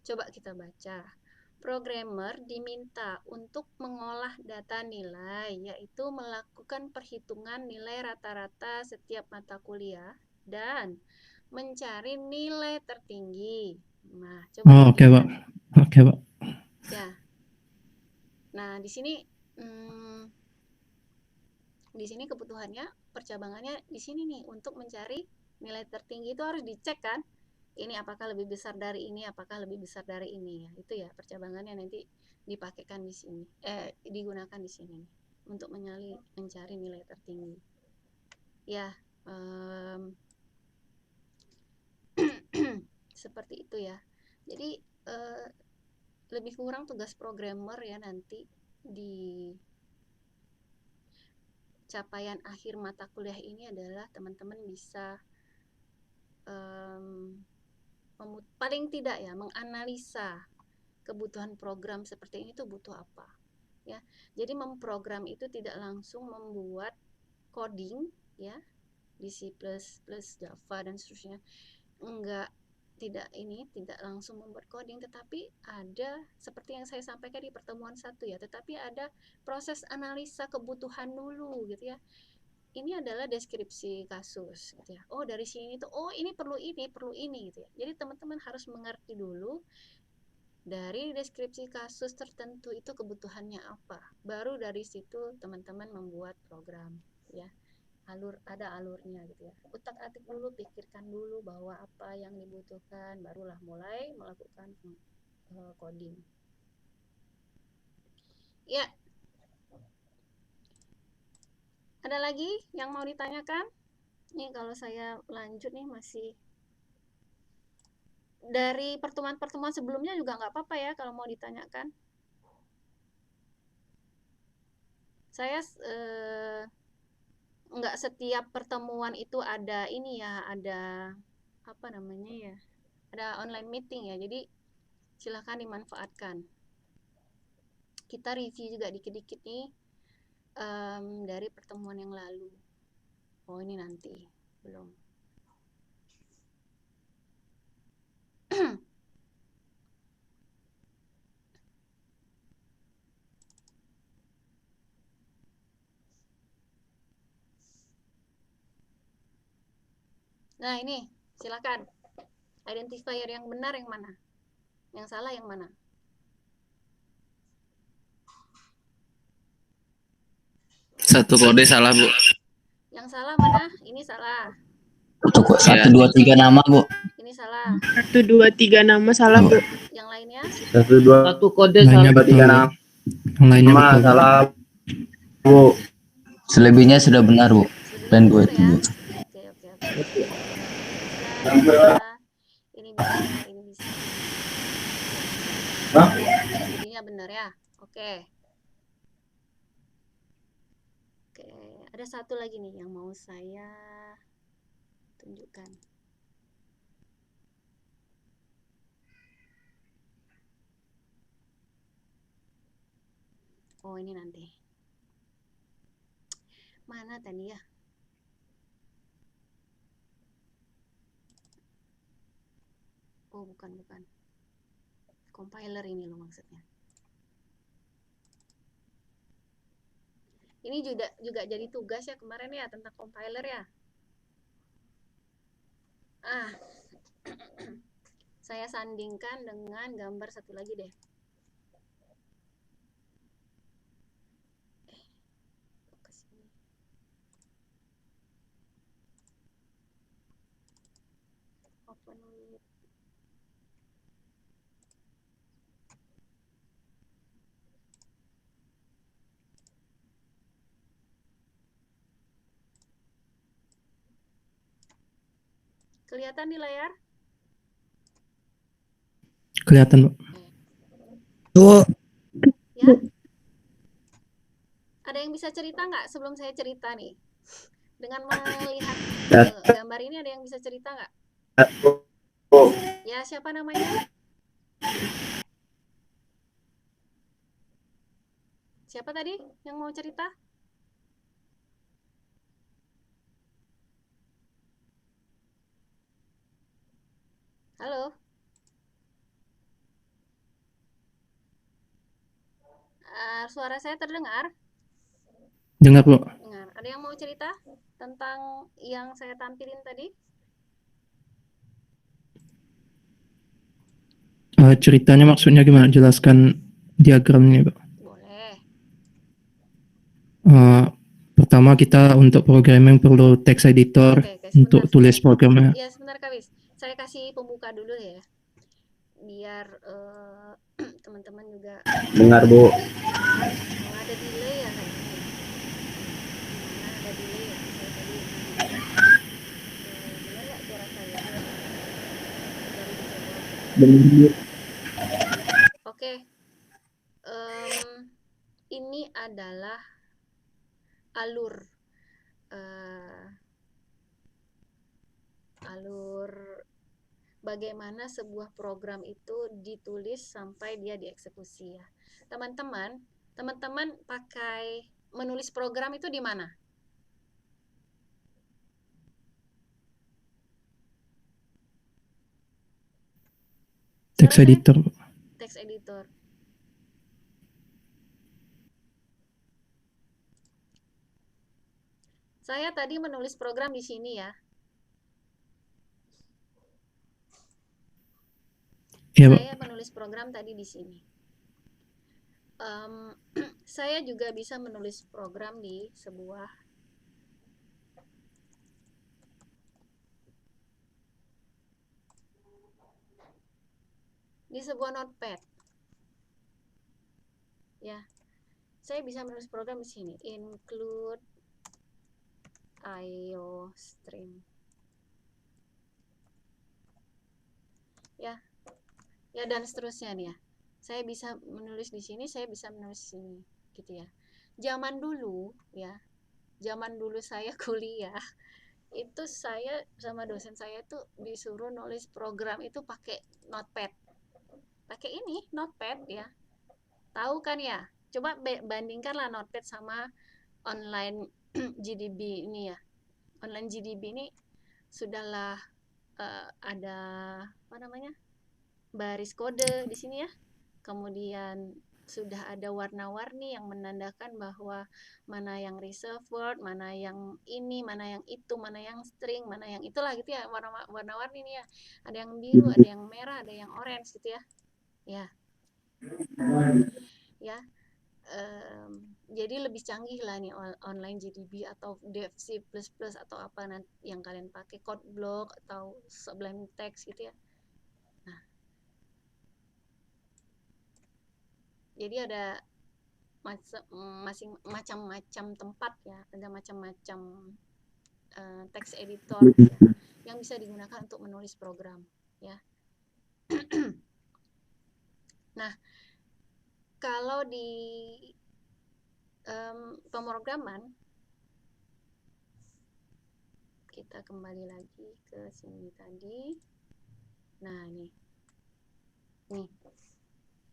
Coba kita baca. Programmer diminta untuk mengolah data nilai, yaitu melakukan perhitungan nilai rata-rata setiap mata kuliah dan mencari nilai tertinggi. Nah, coba Oh, oke, Pak. lihat. Oke, Pak. Ya. Nah, di sini kebutuhannya, percabangannya di sini nih, untuk mencari nilai tertinggi itu harus dicek kan? Ini apakah lebih besar dari ini, apakah lebih besar dari ini ya. Itu ya percabangannya nanti dipakaikan di sini. Digunakan di sini untuk mencari nilai tertinggi. Ya, seperti itu ya. Jadi lebih kurang tugas programmer ya nanti di capaian akhir mata kuliah ini adalah teman-teman bisa paling tidak ya menganalisa kebutuhan program seperti ini tuh butuh apa ya. Jadi memprogram itu tidak langsung membuat coding ya di C++, Java dan seterusnya, tidak langsung membuat coding, tetapi ada seperti yang saya sampaikan di pertemuan 1 ya, tetapi ada proses analisa kebutuhan dulu gitu ya. Ini adalah deskripsi kasus gitu ya. Oh, dari sini tuh, oh ini perlu ini gitu ya. Jadi teman-teman harus mengerti dulu dari deskripsi kasus tertentu itu kebutuhannya apa. Baru dari situ teman-teman membuat program ya. Ada alurnya gitu ya. Utak-atik dulu, pikirkan dulu bahwa apa yang dibutuhkan, barulah mulai melakukan coding. Ya. Ada lagi yang mau ditanyakan? Nih kalau saya lanjut nih masih dari pertemuan-pertemuan sebelumnya juga nggak apa-apa ya kalau mau ditanyakan. Saya nggak setiap pertemuan itu ada ini ya, ada apa namanya ya, ada online meeting ya, jadi silakan dimanfaatkan. Kita review juga dikit-dikit nih dari pertemuan yang lalu. Oh ini nanti belum. Nah ini silakan, identifier yang benar yang mana, yang salah yang mana. Satu kode salah, Bu. Yang salah mana? Ini salah. 1, 2, 3 nama, Bu. Ini salah. 1, 2, 3 nama salah, Bu. Yang lainnya? 1, 2, 1 kode Lainnya salah. 3 nama. Yang lainnya betul. Salah, Bu. Selebihnya sudah benar, Bu. Dan gue itu, Bu. Oke. Ini bisa. Jadinya benar ya. Oke. Ada satu lagi nih yang mau saya tunjukkan. Oh, ini nanti. Mana tadi ya? Oh, bukan. Compiler ini loh maksudnya. Ini juga jadi tugas ya kemarin ya tentang compiler ya. Saya sandingkan dengan gambar satu lagi deh. Open with. Kelihatan di layar? Kelihatan, Bu. Tuh, Ya? Ada yang bisa cerita nggak sebelum saya cerita nih? Dengan melihat gambar ini ada yang bisa cerita nggak? Ya, siapa namanya? Siapa tadi yang mau cerita? Halo? Suara saya terdengar? Dengar, Bu. Dengar. Ada yang mau cerita tentang yang saya tampilin tadi? Ceritanya maksudnya gimana? Jelaskan diagramnya, Bu. Boleh. Pertama kita untuk programming perlu text editor Oke, untuk sebentar. tulis programnya. Ya, sebentar Kak Wis. Saya kasih pembuka dulu ya. Biar teman-teman juga Dengar, Bu. ada delay ya kayaknya. Gimana ada delay ya? Saya tadi dengar nggak suara saya? Baru bisa jawab. Oke. Ini adalah alur bagaimana sebuah program itu ditulis sampai dia dieksekusi ya. Teman-teman pakai menulis program itu di mana? Text editor. Text editor. Saya tadi menulis program di sini ya. Ya, Bu. Saya menulis program tadi di sini. Saya juga bisa menulis program di sebuah notepad. Ya. Saya bisa menulis program di sini. Include IOStream. Ya, dan seterusnya nih ya. Saya bisa menulis di sini, saya bisa menulis di sini, gitu ya. Zaman dulu saya kuliah, itu saya sama dosen saya tuh disuruh nulis program itu pakai notepad. Pakai ini, notepad ya. Tahu kan ya? Coba bandingkanlah notepad sama online GDB ini ya. Online GDB ini sudahlah ada apa namanya? Baris kode di sini ya. Kemudian sudah ada warna-warni yang menandakan bahwa mana yang reserved word, mana yang ini, mana yang itu, mana yang string, mana yang itulah gitu ya, warna-warni nih ya. Ada yang biru, ada yang merah, ada yang orange gitu ya. Ya. Ya. Jadi lebih canggih lah nih online GDB atau Dev C++ atau apa nanti yang kalian pakai, code block atau Sublime Text gitu ya. Nah, jadi ada macam-macam tempat ya, ada macam-macam text editor ya, yang bisa digunakan untuk menulis program ya. Nah, kalau di pemrograman kita kembali lagi ke sini tadi. Nah, nih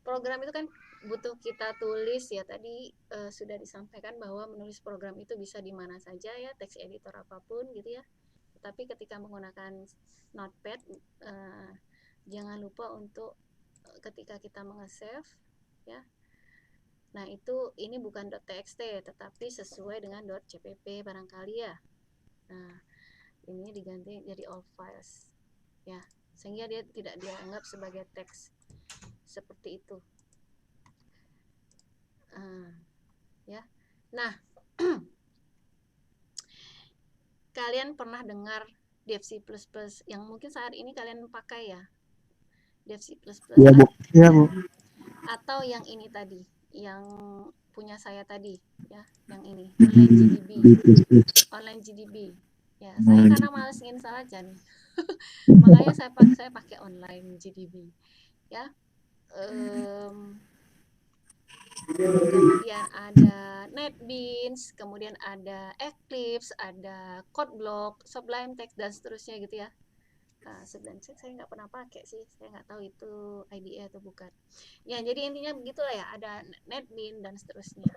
program itu kan butuh kita tulis ya, tadi sudah disampaikan bahwa menulis program itu bisa di mana saja ya, text editor apapun gitu ya. Tapi ketika menggunakan Notepad, jangan lupa untuk ketika kita nge-save ya. Nah, ini bukan .txt tetapi sesuai dengan .cpp barangkali ya. Nah, ini diganti jadi all files ya, sehingga dia tidak dianggap sebagai teks seperti itu. Ya. Nah, kalian pernah dengar Dev C++ yang mungkin saat ini kalian pakai ya, Dev C++? Iya Bu. Iya Bu. Atau yang ini tadi, yang punya saya tadi ya, yang ini online GDB ya. Saya karena males install aja nih makanya saya pakai online GDB ya. Kemudian ada NetBeans, kemudian ada Eclipse, ada CodeBlock, Sublime Text dan seterusnya gitu ya. Nah, Sublime Text saya nggak pernah pakai sih, saya nggak tahu itu IDE atau bukan. Ya, jadi intinya begitulah ya, ada NetBeans dan seterusnya.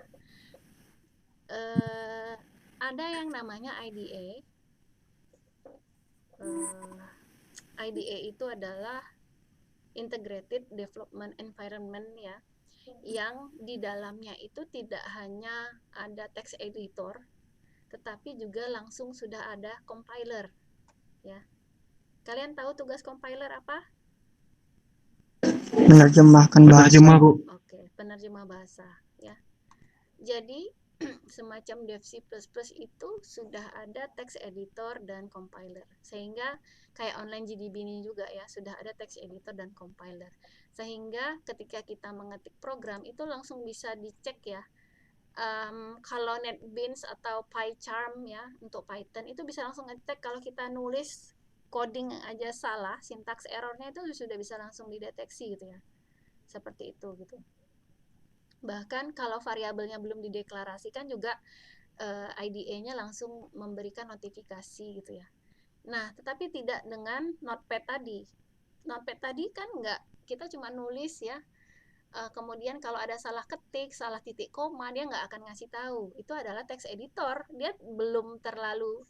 Ada yang namanya IDE. IDE itu adalah Integrated Development Environment ya, yang di dalamnya itu tidak hanya ada text editor, tetapi juga langsung sudah ada compiler ya. Kalian tahu tugas compiler apa? Menerjemahkan bahasa. Oke, penerjemah bahasa ya. Jadi semacam Dev C++ itu sudah ada text editor dan compiler, sehingga kayak online GDB ini juga ya, sudah ada text editor dan compiler, sehingga ketika kita mengetik program itu langsung bisa dicek ya. Kalau NetBeans atau PyCharm ya untuk Python itu bisa langsung ngecek kalau kita nulis coding aja salah, sintaks errornya itu sudah bisa langsung dideteksi gitu ya, seperti itu gitu. Bahkan kalau variabelnya belum dideklarasikan juga IDE-nya langsung memberikan notifikasi gitu ya. Nah, tetapi tidak dengan Notepad tadi. Notepad tadi kan enggak, kita cuma nulis ya. Kemudian kalau ada salah ketik, salah titik koma, dia nggak akan ngasih tahu. Itu adalah text editor. Dia belum terlalu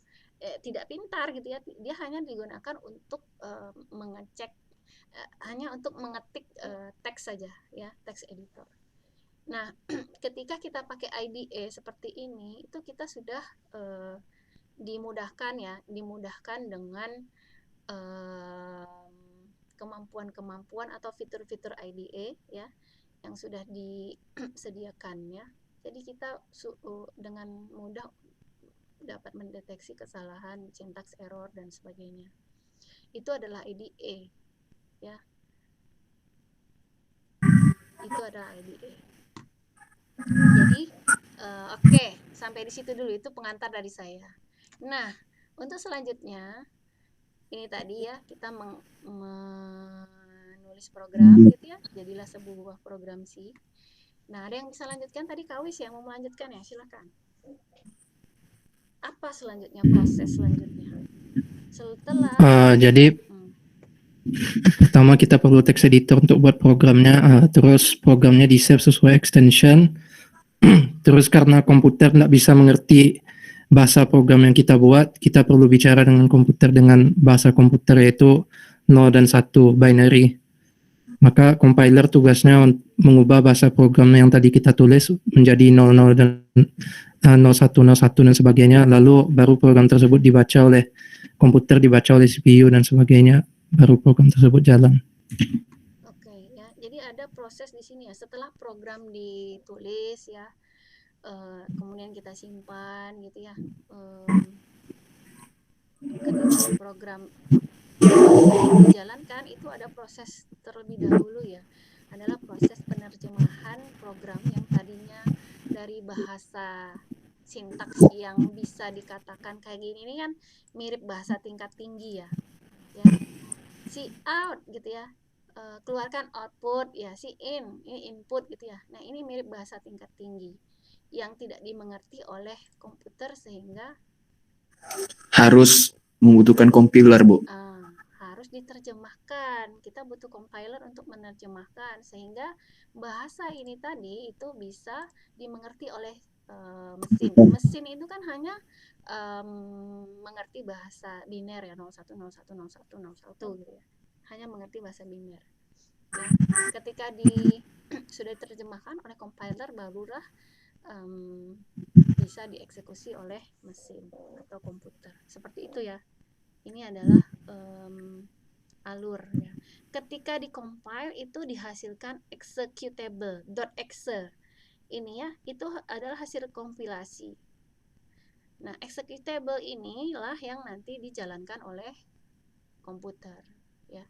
tidak pintar gitu ya. Dia hanya digunakan untuk mengecek, hanya untuk mengetik teks saja ya, text editor. Nah, ketika kita pakai IDE seperti ini, itu kita sudah dimudahkan ya, dimudahkan dengan kemampuan-kemampuan atau fitur-fitur IDE ya, yang sudah disediakan ya. Jadi kita dengan mudah dapat mendeteksi kesalahan, syntax error dan sebagainya. Itu adalah IDE ya. Itu adalah IDE. Jadi oke, sampai di situ dulu, itu pengantar dari saya. Nah, untuk selanjutnya ini tadi ya, kita menulis program gitu ya, jadilah sebuah program C. Nah, ada yang bisa lanjutkan tadi, Kawis yang mau melanjutkan ya, silakan. Apa selanjutnya, proses selanjutnya? Setelah jadi pertama kita perlu text editor untuk buat programnya, terus programnya di save sesuai extension. Terus karena komputer tidak bisa mengerti bahasa program yang kita buat, kita perlu bicara dengan komputer dengan bahasa komputer, yaitu 0 dan 1 binary. Maka compiler tugasnya mengubah bahasa program yang tadi kita tulis menjadi 00 dan 0101 dan sebagainya, lalu baru program tersebut dibaca oleh komputer, dibaca oleh CPU dan sebagainya, baru program tersebut jalan. Oke ya, jadi ada proses di sini ya. Setelah program ditulis ya, kemudian kita simpan gitu ya. Ketika program dijalankan itu ada proses terlebih dahulu ya, adalah proses penerjemahan program yang tadinya dari bahasa sintaks yang bisa dikatakan kayak gini, ini kan mirip bahasa tingkat tinggi ya, si out gitu ya, keluarkan output ya, si in, ini input gitu ya. Nah, ini mirip bahasa tingkat tinggi yang tidak dimengerti oleh komputer, sehingga harus membutuhkan compiler, Bu. harus diterjemahkan. Kita butuh compiler untuk menerjemahkan sehingga bahasa ini tadi itu bisa dimengerti oleh mesin. Mesin itu kan hanya mengerti bahasa biner ya, 01010101 gitu ya. Hanya mengerti bahasa biner. Ya, ketika sudah diterjemahkan oleh compiler barulah bisa dieksekusi oleh mesin atau komputer. Seperti itu ya. Ini adalah alur ya. Ketika dikompil itu dihasilkan executable .exe. Ini ya, itu adalah hasil kompilasi. Nah, executable inilah yang nanti dijalankan oleh komputer ya.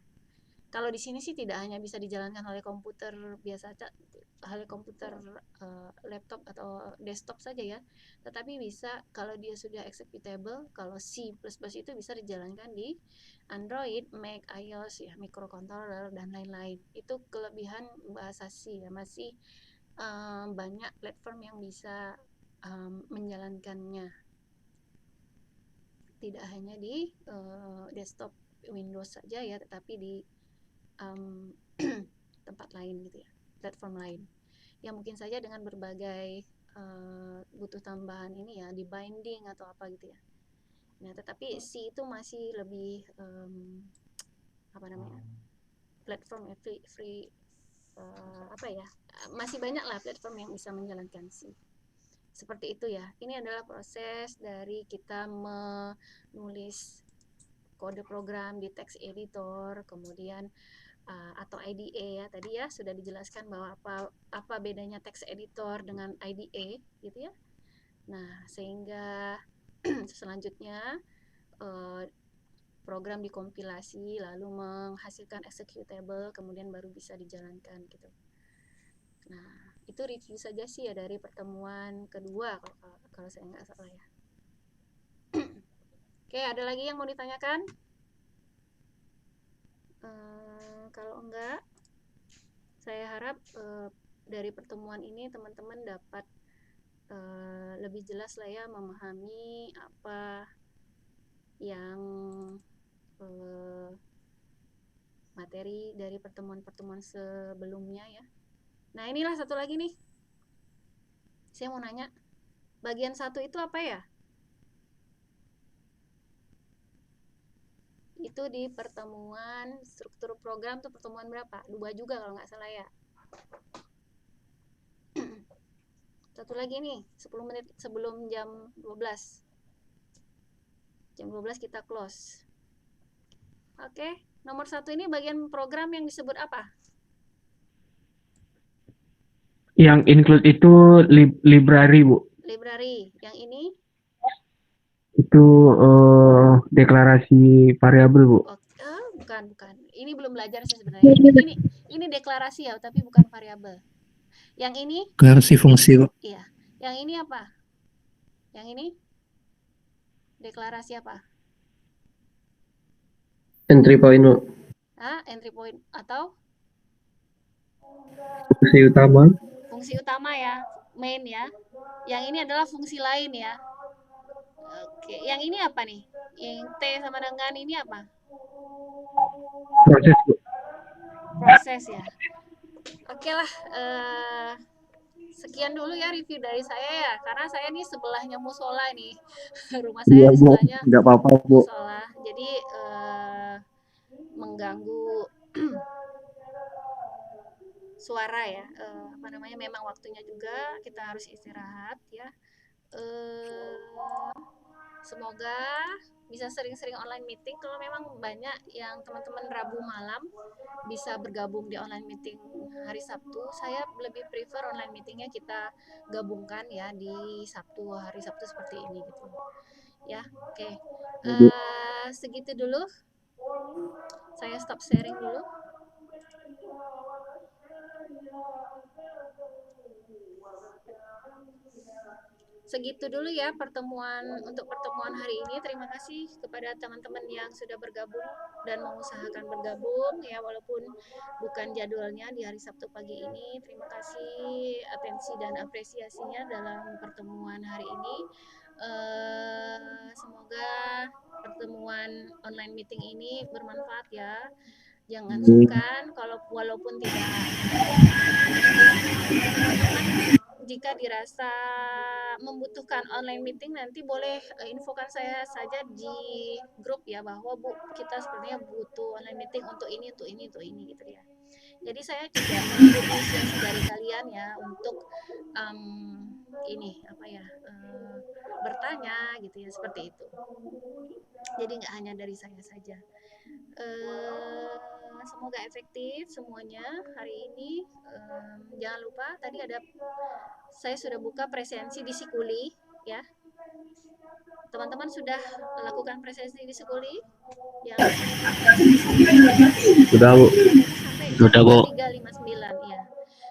Kalau di sini sih tidak hanya bisa dijalankan oleh komputer biasa, komputer laptop atau desktop saja ya, tetapi bisa kalau dia sudah executable, kalau C++ itu bisa dijalankan di Android, Mac, iOS ya, microcontroller dan lain-lain. Itu kelebihan bahasa C ya, masih banyak platform yang bisa menjalankannya, tidak hanya di desktop Windows saja ya, tetapi di tempat lain gitu ya, platform lain yang mungkin saja dengan berbagai butuh tambahan ini ya, di binding atau apa gitu ya. Nah, tetapi C itu masih lebih platform free masih banyak lah platform yang bisa menjalankan C. Seperti itu ya. Ini adalah proses dari kita menulis kode program di text editor, kemudian atau IDE ya, tadi ya sudah dijelaskan bahwa apa bedanya text editor dengan IDE gitu ya. Nah, sehingga selanjutnya program dikompilasi lalu menghasilkan executable, kemudian baru bisa dijalankan gitu. Nah, itu review saja sih ya dari pertemuan kedua kalau saya nggak salah ya. Oke, ada lagi yang mau ditanyakan? Kalau enggak, saya harap dari pertemuan ini teman-teman dapat lebih jelas lah ya memahami apa yang materi dari pertemuan-pertemuan sebelumnya ya. Nah, inilah satu lagi nih. Saya mau nanya, bagian 1 itu apa ya? Itu di pertemuan struktur program tuh pertemuan berapa? 2 juga kalau nggak salah ya. Satu lagi nih, 10 menit sebelum jam 12. Jam 12 kita close. Oke, nomor 1 ini bagian program yang disebut apa? Yang include itu library, Bu. Library. Yang ini? Itu deklarasi variabel, Bu. Bukan. Ini belum belajar sih sebenarnya. Ini deklarasi ya, tapi bukan variabel. Yang ini? Deklarasi fungsi. Iya. Yang ini apa? Yang ini? Deklarasi apa? Entry point, Bu. Entry point atau? Fungsi utama. Fungsi utama ya, main ya. Yang ini adalah fungsi lain ya. Oke, yang ini apa nih? Yang T sama dengan ini apa? Proses, Bu. Proses ya. Oke lah, sekian dulu ya review dari saya ya, karena saya nih sebelahnya musola nih. Rumah saya di sebelahnya nggak apa-apa, Bu. musola. Jadi mengganggu suara ya, memang waktunya juga kita harus istirahat ya. Semoga bisa sering-sering online meeting. Kalau memang banyak yang teman-teman Rabu malam bisa bergabung di online meeting hari Sabtu, saya lebih prefer online meetingnya kita gabungkan ya di hari Sabtu seperti ini gitu ya. Oke. Segitu dulu, saya stop sharing dulu. Segitu dulu ya untuk pertemuan hari ini. Terima kasih kepada teman-teman yang sudah bergabung dan mengusahakan bergabung ya, walaupun bukan jadwalnya di hari Sabtu pagi ini. Terima kasih atensi dan apresiasinya dalam pertemuan hari ini. Semoga pertemuan online meeting ini bermanfaat ya. Jangan sungkan kalau walaupun tidak teman-teman jika dirasa membutuhkan online meeting nanti boleh infokan saya saja di grup ya, bahwa Bu kita sebenarnya butuh online meeting untuk ini gitu ya. Jadi saya juga menunggu inisiasi dari kalian ya untuk ini apa ya, bertanya gitu ya, seperti itu. Jadi nggak hanya dari saya saja. Semoga efektif semuanya hari ini. Jangan lupa tadi saya sudah buka presensi di Sikuli ya. Teman-teman sudah lakukan presensi di Sikuli yang Sudah, Bu. sampai Sudah, Bu. 3.59 ya.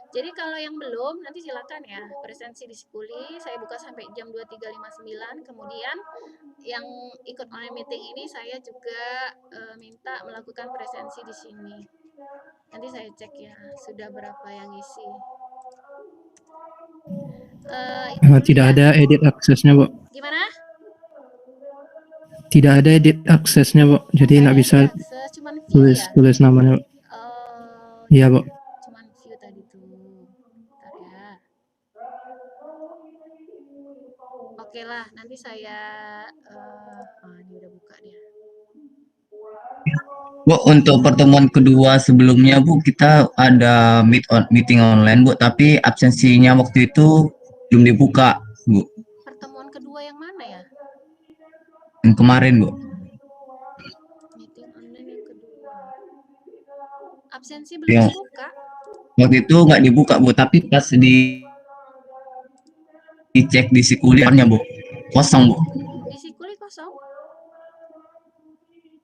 Jadi kalau yang belum nanti silakan ya, presensi di Sikuli saya buka sampai jam 23.59. Kemudian yang ikut online meeting ini saya juga minta melakukan presensi di sini. Nanti saya cek ya sudah berapa yang isi. Itu dulu Tidak ya. ada edit aksesnya, Bu. Gimana? Tidak ada edit aksesnya, Bu. Jadi Nggak nggak ada bisa akses, cuman view ya. tulis namanya, Bu. Oh, Iya, Bu. cuman view tadi tuh. Bentar ya. Oke lah, nanti saya ini udah buka dia. Bu, untuk pertemuan kedua sebelumnya, Bu, kita ada meeting online, Bu, tapi absensinya waktu itu belum dibuka, Bu. Pertemuan kedua yang mana ya? Yang kemarin, Bu. Meeting online yang kedua. Absensi belum Yang dibuka. waktu itu nggak dibuka, Bu, tapi pas dicek di Sikuliannya, Bu, kosong, Bu. Di Sikuli kosong.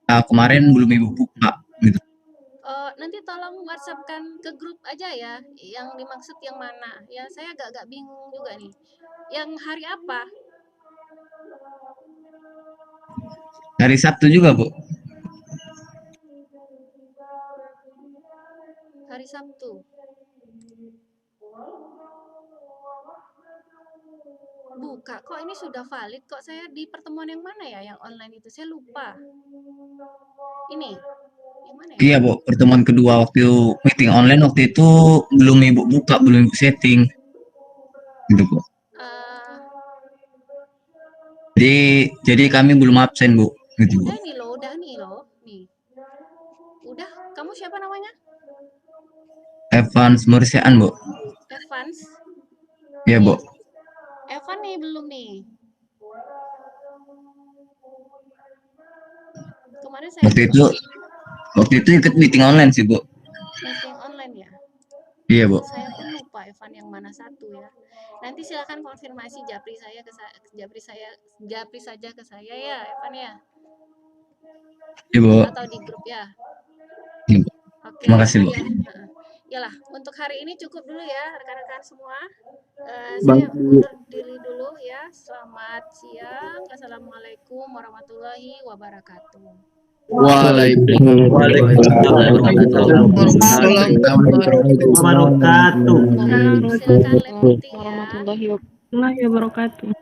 Nah, kemarin belum Ibu buka, gitu. Nanti tolong WhatsApp-kan ke grup aja ya, yang dimaksud yang mana. Ya saya agak bingung juga nih. Yang hari apa? Hari Sabtu juga, Bu. Hari Sabtu. Buka kok, ini sudah valid kok. Saya di pertemuan yang mana ya, yang online itu saya lupa. Ini yang mana ya? Iya, Bu, pertemuan kedua waktu meeting online waktu itu belum Ibu buka, belum Ibu setting. Gitu, Bu. Jadi kami belum absen, Bu. Gitu, Bu. Udah nih loh. Udah, kamu siapa namanya? Evans Mursiaan, Bu. Evans. Iya, Bu. Evan nih belum nih. Kemarin saya Waktu itu ikut meeting online sih, Bu. meeting online ya. Iya, Bu. Saya pun lupa Evan yang mana satu ya. Nanti silakan konfirmasi japri saja ke saya ya, Evan ya. Iya, Bu. Atau di grup ya. Iya, Bu. Oke. Terima kasih, Bu. Yalah, untuk hari ini cukup dulu ya rekan-rekan semua. Saya undur diri dulu ya. Selamat siang. Assalamualaikum warahmatullahi wabarakatuh. Waalaikumsalam warahmatullahi wabarakatuh. Silakan live meeting ya. Warahmatullahi wabarakatuh.